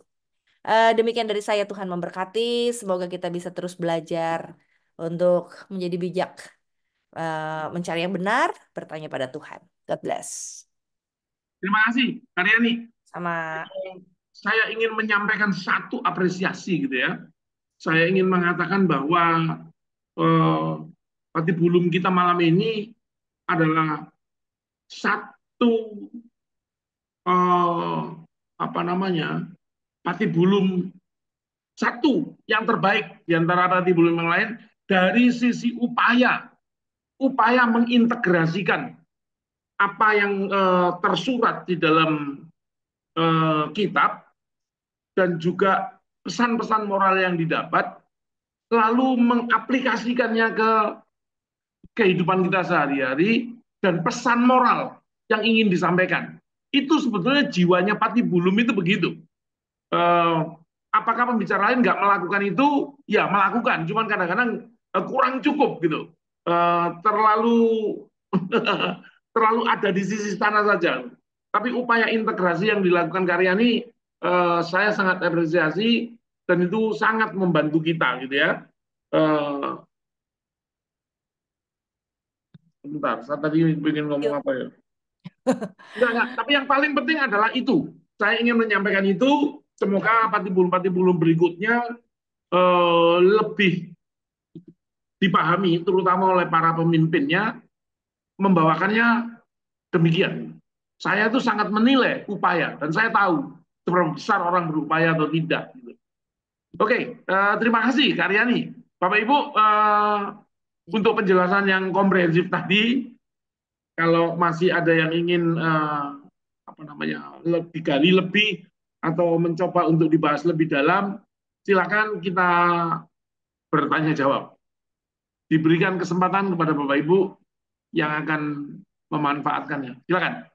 Speaker 2: Demikian dari saya, Tuhan memberkati. Semoga kita bisa terus belajar untuk menjadi bijak, mencari yang benar, bertanya pada Tuhan. God bless.
Speaker 1: Terima kasih, Karyani.
Speaker 2: Sama.
Speaker 1: Saya ingin menyampaikan satu apresiasi gitu ya. Saya ingin mengatakan bahwa eh, Patibulum kita malam ini adalah satu eh, apa namanya Patibulum satu yang terbaik di antara Patibulum yang lain dari sisi upaya mengintegrasikan apa yang tersurat di dalam kitab dan juga pesan-pesan moral yang didapat, lalu mengaplikasikannya ke kehidupan kita sehari-hari dan pesan moral yang ingin disampaikan. Itu sebetulnya jiwanya Patibulum itu begitu. Eh, apakah pembicara lain nggak melakukan itu? Ya melakukan, cuman kadang-kadang kurang cukup gitu. Terlalu terlalu ada di sisi sana saja. Tapi upaya integrasi yang dilakukan Karyani, saya sangat apresiasi dan itu sangat membantu kita gitu ya. Eh, Bentar, saya tadi ingin ngomong
Speaker 2: Yuk.
Speaker 1: apa ya? Enggak. Tapi yang paling penting adalah itu. Saya ingin menyampaikan itu. Semoga patibulum-patibulum berikutnya lebih dipahami, terutama oleh para pemimpinnya, membawakannya demikian. Saya itu sangat menilai upaya, dan saya tahu seberapa besar orang berupaya atau tidak. Oke, terima kasih Karyani. Bapak Ibu, untuk penjelasan yang komprehensif tadi, kalau masih ada yang ingin apa namanya digali lebih atau mencoba untuk dibahas lebih dalam, silakan kita bertanya jawab. Diberikan kesempatan kepada Bapak Ibu yang akan memanfaatkannya. Silakan.